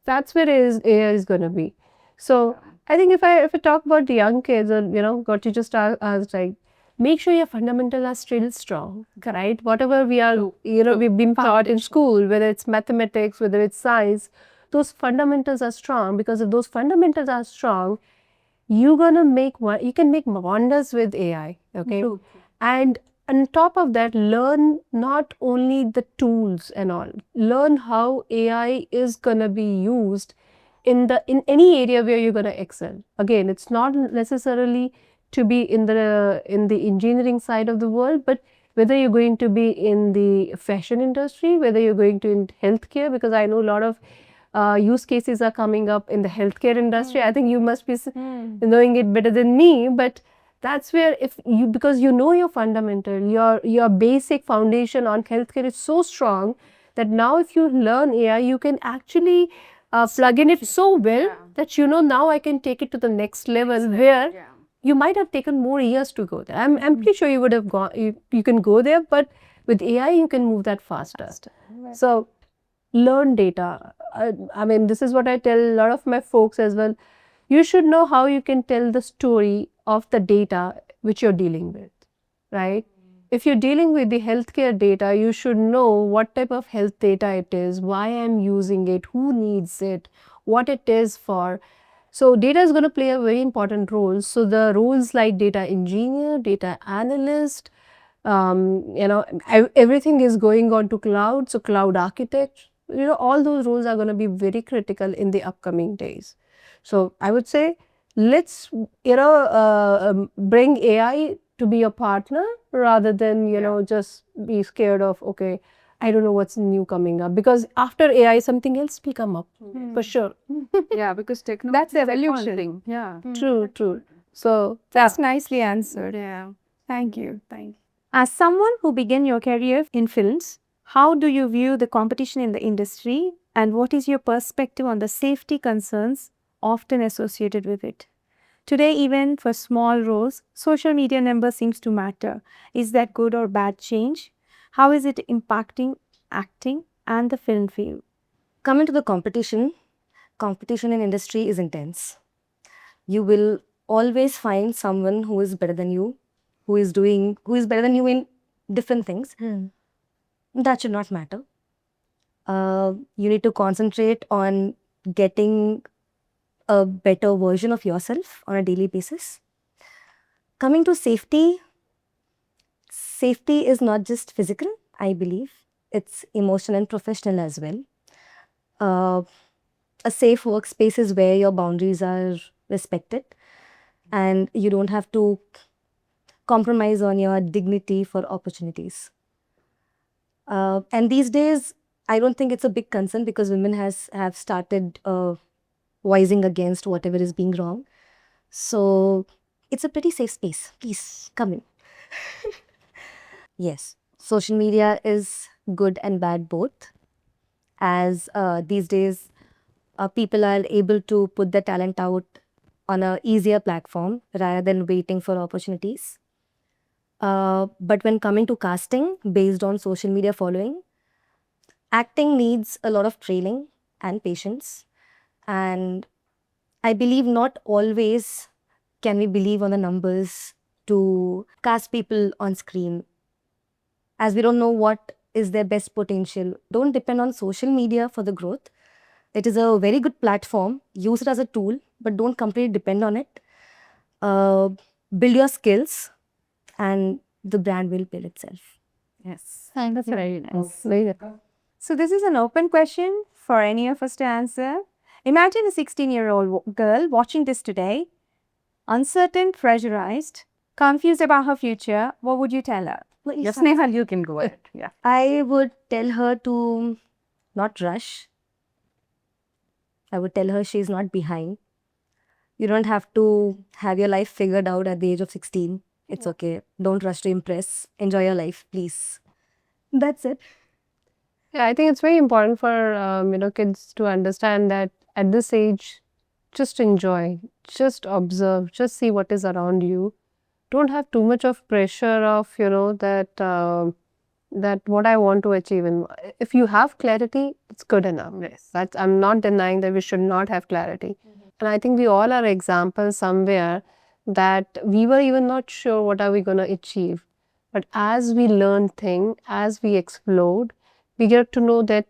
That's where AI is going to be. So I think if I talk about the young kids, or what you just asked, like, make sure your fundamentals are still strong, right? Whatever we are, we've been taught in school, whether it's mathematics, whether it's science, those fundamentals are strong, because if those fundamentals are strong, you can make wonders with AI, okay? And on top of that, learn not only the tools and all, learn how AI is gonna be used in any area where you're gonna excel. Again, it's not necessarily to be in the engineering side of the world, but whether you're going to be in the fashion industry, whether you're going to in healthcare, because I know a lot of use cases are coming up in the healthcare industry. I think you must be knowing it better than me, but that's where if you, because you know your fundamental, your basic foundation on healthcare is so strong that now if you learn AI, you can actually plug in it so well that you know now I can take it to the next level where you might have taken more years to go there. I'm pretty sure you would have gone, you can go there, but with AI you can move that faster. So learn data. I mean, this is what I tell a lot of my folks as well. You should know how you can tell the story of the data which you're dealing with, right? If you're dealing with the healthcare data, you should know what type of health data it is, why I'm using it, who needs it, what it is for. So data is going to play a very important role. So the roles like data engineer, data analyst, everything is going on to cloud. So cloud architect, all those roles are going to be very critical in the upcoming days. So I would say, let's, bring AI to be a partner rather than, just be scared of, okay, I don't know what's new coming up, because after AI, something else will come up for sure. Yeah, because technology That's the is evolution. evolving. Yeah. True. So That's nicely answered. Yeah. Thank you. As someone who began your career in films, how do you view the competition in the industry, and what is your perspective on the safety concerns often associated with it? Today, even for small roles, social media number seems to matter. Is that good or bad change? How is it impacting acting and the film field? Coming to the competition in industry is intense. You will always find someone who is better than you, who is better than you in different things. That should not matter. You need to concentrate on getting a better version of yourself on a daily basis. Coming to safety is not just physical, I believe. It's emotional and professional as well. A safe workspace is where your boundaries are respected and you don't have to compromise on your dignity for opportunities. And these days, I don't think it's a big concern because women have started voicing against whatever is being wrong. So it's a pretty safe space. Please come in. Yes, social media is good and bad both. As these days, people are able to put their talent out on a easier platform rather than waiting for opportunities. But when coming to casting based on social media following, acting needs a lot of training and patience. And I believe not always can we believe on the numbers to cast people on screen, as we don't know what is their best potential. Don't depend on social media for the growth. It is a very good platform. Use it as a tool, but don't completely depend on it. Build your skills and the brand will build itself. Yes. That's very nice. very good. So this is an open question for any of us to answer. Imagine a 16-year-old girl watching this today, uncertain, pressurized, confused about her future. What would you tell her? Yes, Snehal, you can go ahead. Yeah. I would tell her to not rush. I would tell her she's not behind. You don't have to have your life figured out at the age of 16. It's okay. Don't rush to impress. Enjoy your life, please. That's it. Yeah, I think it's very important for kids to understand that at this age, just enjoy, just observe, just see what is around you. Don't have too much of pressure of that what I want to achieve. And if you have clarity, it's good enough. Yes, I'm not denying that we should not have clarity. And I think we all are examples somewhere that we were even not sure what are we going to achieve. But as we learn things, as we explored, we get to know that,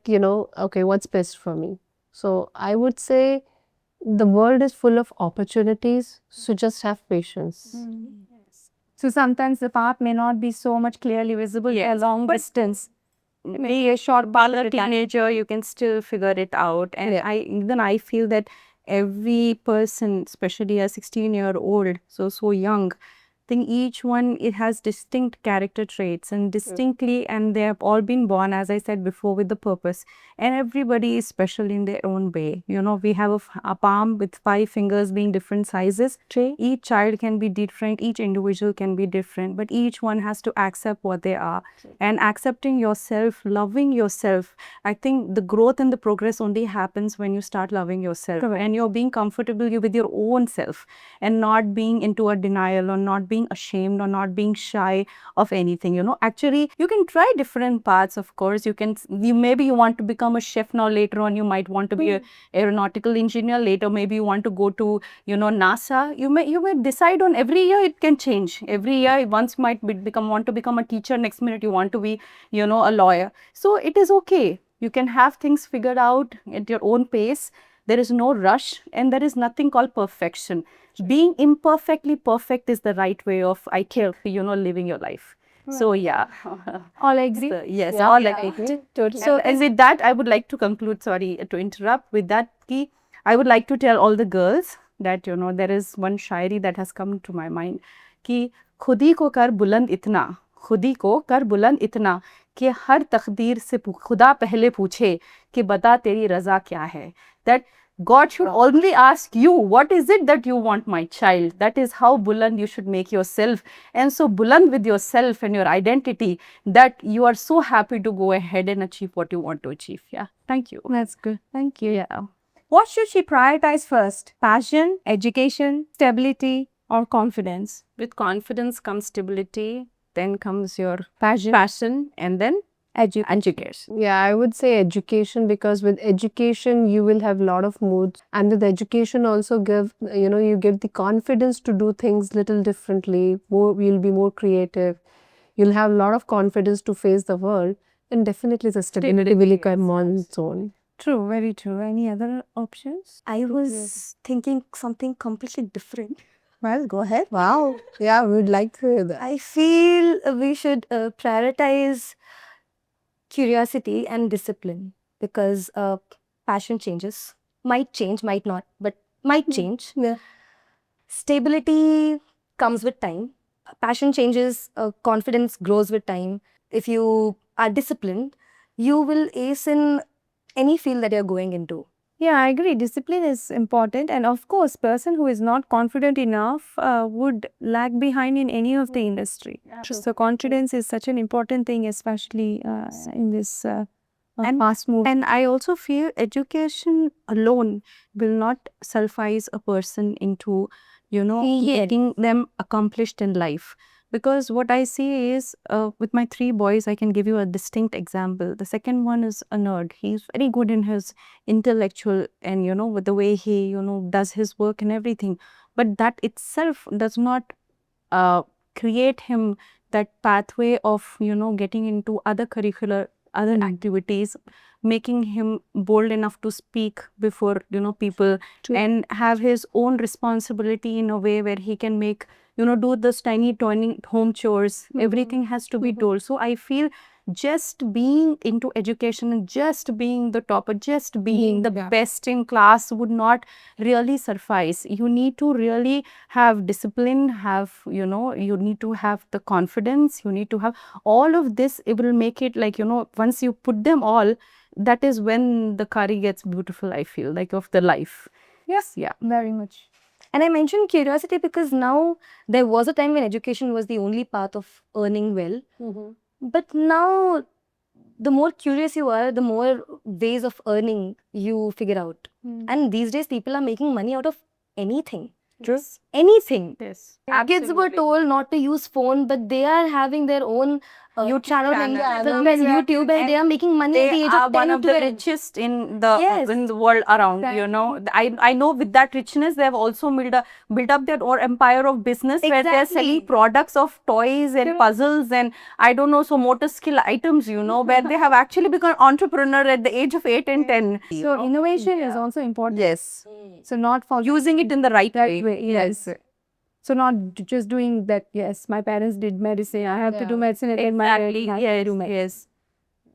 okay, what's best for me. So I would say the world is full of opportunities, so just have patience. So sometimes the path may not be so much clearly visible a long distance. Maybe a short parlor teenager, you can still figure it out. And I feel that every person, especially a 16-year-old, so young, I think each one, it has distinct character traits and distinctly, and they have all been born, as I said before, with the purpose. And everybody is special in their own way. You know, we have a palm with 5 fingers being different sizes. Each child can be different, each individual can be different, but each one has to accept what they are. And accepting yourself, loving yourself, I think the growth and the progress only happens when you start loving yourself. And you're being comfortable with your own self and not being into a denial or not being ashamed or not being shy of anything. You know, actually you can try different paths. Of course, maybe you want to become a chef now, later on you might want to be an aeronautical engineer, later maybe you want to go to, you know, NASA. You may decide on, every year it can change. Every year once you might want to become a teacher, next minute you want to be, you know, a lawyer. So it is okay. You can have things figured out at your own pace. There is no rush, and there is nothing called perfection. Being imperfectly perfect is the right way of, you know, living your life. So yeah. All agree? So, yes, Yeah, all yeah. agree. Totally. So, and with that, I would like to conclude, sorry to interrupt, with that, I would like to tell all the girls that, you know, there is one shairi that has come to my mind, कि खुदी को कर बुलंद इतना, खुदी को कर बुलंद इतना कि हर तकदीर से खुदा पहले पूछे कि बता तेरी रजा क्या है. That God should only ask you, what is it that you want, my child? That is how buland you should make yourself. And so buland with yourself and your identity, that you are so happy to go ahead and achieve what you want to achieve. Yeah. Thank you. That's good. Thank you. Yeah. What should she prioritize first? Passion, education, stability, or confidence? With confidence comes stability, then comes your passion, and then education. Yeah, I would say education, because with education you will have a lot of moods, and with education also you give the confidence to do things little differently. You'll be more creative. You'll have a lot of confidence to face the world, and definitely the stability will come on its own. True, very true. Any other options? I was thinking something completely different. Well, go ahead. Wow. Yeah, we would like to hear that. I feel we should prioritize curiosity and discipline, because passion changes, might change, might not, but might change. Yeah. Stability comes with time. Passion changes, confidence grows with time. If you are disciplined, you will ace in any field that you're going into. Yeah, I agree. Discipline is important, and of course, person who is not confident enough would lag behind in any of the industry. So confidence is such an important thing, especially in this fast move. And I also feel education alone will not suffice a person into, you know, getting them accomplished in life. Because what I see is, with my 3 boys, I can give you a distinct example. The second one is a nerd. He's very good in his intellectual and, you know, with the way he, you know, does his work and everything. But that itself does not create him that pathway of, you know, getting into other activities, making him bold enough to speak before, you know, people, and have his own responsibility in a way where he can make, you know, do this tiny home chores. Everything has to be told. So I feel just being into education and just being the topper, just being the best in class would not really suffice. You need to really have discipline, you know, you need to have the confidence, you need to have all of this. It will make it like, you know, once you put them all, that is when the curry gets beautiful, I feel, like, of the life. Yes, Yeah. very much. And I mentioned curiosity because now there was a time when education was the only path of earning well. But now, the more curious you are, the more ways of earning you figure out. And these days, people are making money out of anything. Just Anything. yes. Kids were told not to use phone, but they are having their own YouTube channel and YouTube, and they are making money at the They age are of 10 one of to the 12. richest in the world around. You know, I know with that richness, they have also built up their own empire of business where they are selling products of toys and puzzles and I don't know, so motor skill items. You know, where they have actually become entrepreneur at the age of 8 and 10. So innovation is also important. Yes, So not for using it in the right way. Yes. So not just doing that, yes, my parents did medicine, I have to do medicine and Exactly. Yes.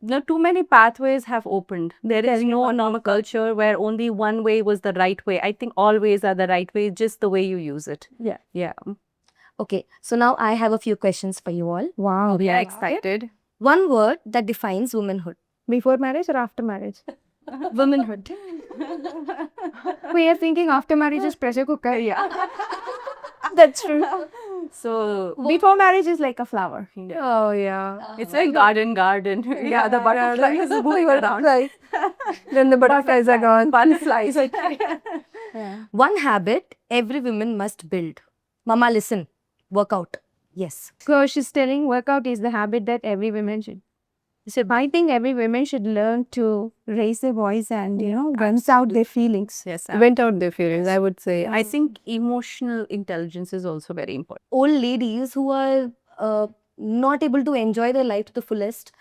No, too many pathways have opened. There is no normal culture where only one way was the right way. I think all ways are the right way, just the way you use it. Yeah. Yeah. Okay, so now I have a few questions for you all. Wow. We are excited. One word that defines womanhood. Before marriage or after marriage? Womanhood. We are thinking after marriage is pressure cooker. Yeah. That's true. So Before marriage is like a flower. Oh, yeah. it's like garden. Yeah, the butterflies are moving around. Right. Then the butterflies are gone. Butterflies. One habit every woman must build. Mama, listen. Workout. Yes. So she's telling workout is the habit that every woman should. So I think every woman should learn to raise their voice and, vent out their feelings. Yes. Went out their feelings, I would say. I think emotional intelligence is also very important. Old ladies who are not able to enjoy their life to the fullest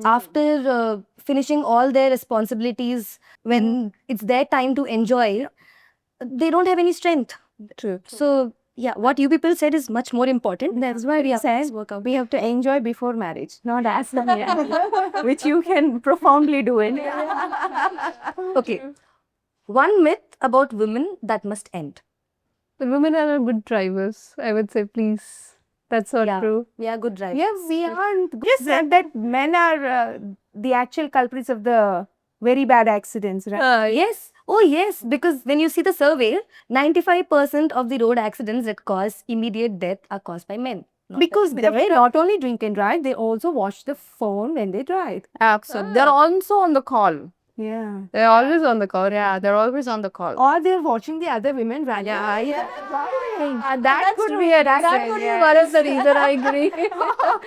after finishing all their responsibilities, when it's their time to enjoy, they don't have any strength. True. So yeah, what you people said is much more important. That's why we said workout. we have to enjoy before marriage, not as Which you can profoundly do it. Okay. One myth about women that must end. The women are good drivers, I would say, please. That's not Yeah. true. We are good drivers. Yeah, we aren't. Just said that men are the actual culprits of the very bad accidents, right? Yes. Oh, yes. Because when you see the survey, 95% of the road accidents that cause immediate death are caused by men. Because they not only drink and drive, they also watch the phone when they drive. Absolutely. They're also on the call. Yeah. They're always on the call. Yeah, they're always on the call. Or they're watching the other women run. Yeah. That could be a That could be one of the reasons, I agree.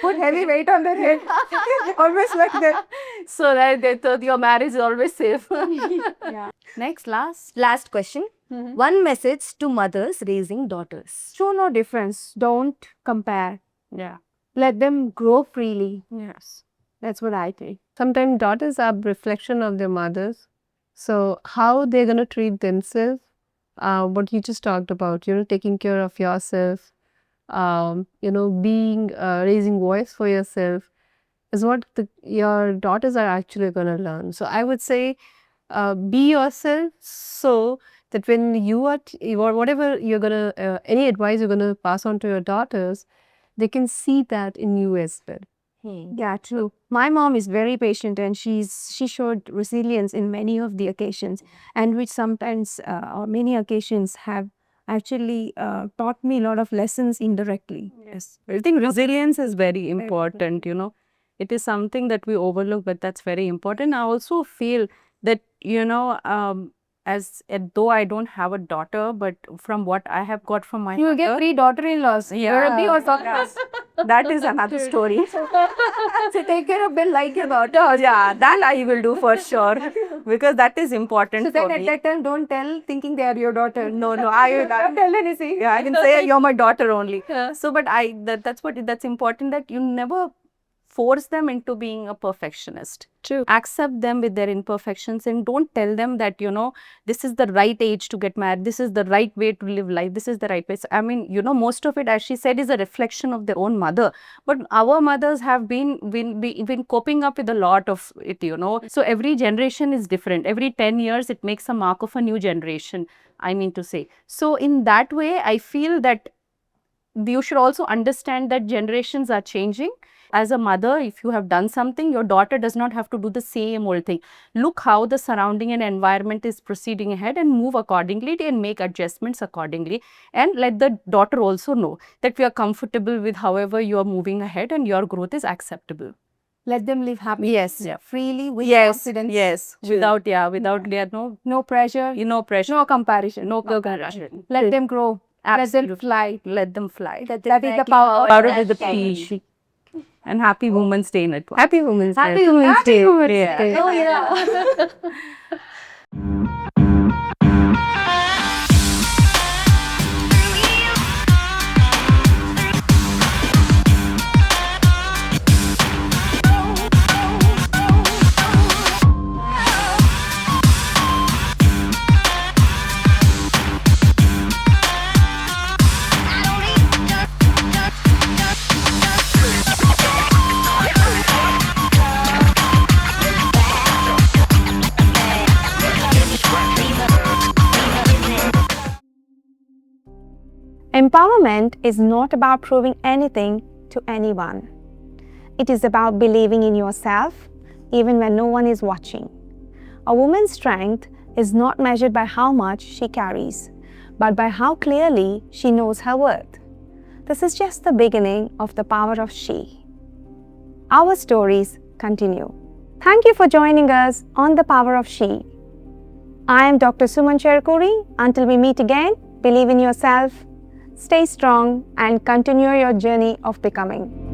Put heavy weight on their head. Always like that. So that they thought your marriage is always safe. Yeah. Next, last. Last question. One message to mothers raising daughters. Show no difference. Don't compare. Yeah. Let them grow freely. Yes. That's what I think. Sometimes daughters are reflection of their mothers. So how they're going to treat themselves, what you just talked about, taking care of yourself, being, raising voice for yourself is what your daughters are actually going to learn. So I would say, be yourself so that when you are, whatever you're going to, any advice you're going to pass on to your daughters, they can see that in you as well. Yeah, true. My mom is very patient and she showed resilience in many of the occasions, and which sometimes or many occasions have actually taught me a lot of lessons indirectly. Yes. I think resilience is very important, It is something that we overlook, but that's very important. I also feel that, though I don't have a daughter, but from what I have got from my You will get mother, 3 daughter-in-laws. Yeah. That is another story. So take care of them like your daughter. Yeah, that I will do for sure, because that is important So for then at me. that time, don't tell thinking they are your daughter. No, I will not tell anything. Yeah, I can say you're my daughter only. So, but that's important, that you never force them into being a perfectionist. True. Accept them with their imperfections and don't tell them that, this is the right age to get married, this is the right way to live life, this is the right way. So, I mean, most of it, as she said, is a reflection of their own mother. But our mothers have been coping up with a lot of it, So every generation is different. Every 10 years, it makes a mark of a new generation, I mean to say. So in that way, I feel that you should also understand that generations are changing. As a mother, if you have done something, your daughter does not have to do the same old thing. Look how the surrounding and environment is proceeding ahead and move accordingly and make adjustments accordingly. And let the daughter also know that we are comfortable with however you are moving ahead and your growth is acceptable. Let them live happily. Yes. Freely, with Yes. confidence. Yes. Without No pressure. no pressure. No comparison. No comparison. Let them grow. Absolutely. Let them fly. Let them fly. That is the power. Power of the peace. And happy Women's Day in advance. Happy Women's Day. Happy Women's Day. Yeah. Oh, yeah. I don't Empowerment is not about proving anything to anyone. It is about believing in yourself even when no one is watching. A woman's strength is not measured by how much she carries, but by how clearly she knows her worth. This is just the beginning of the power of she. Our stories continue. Thank you for joining us on the power of she. I am Dr.Suman Cherukuri. Until we meet again, believe in yourself, stay strong, and continue your journey of becoming.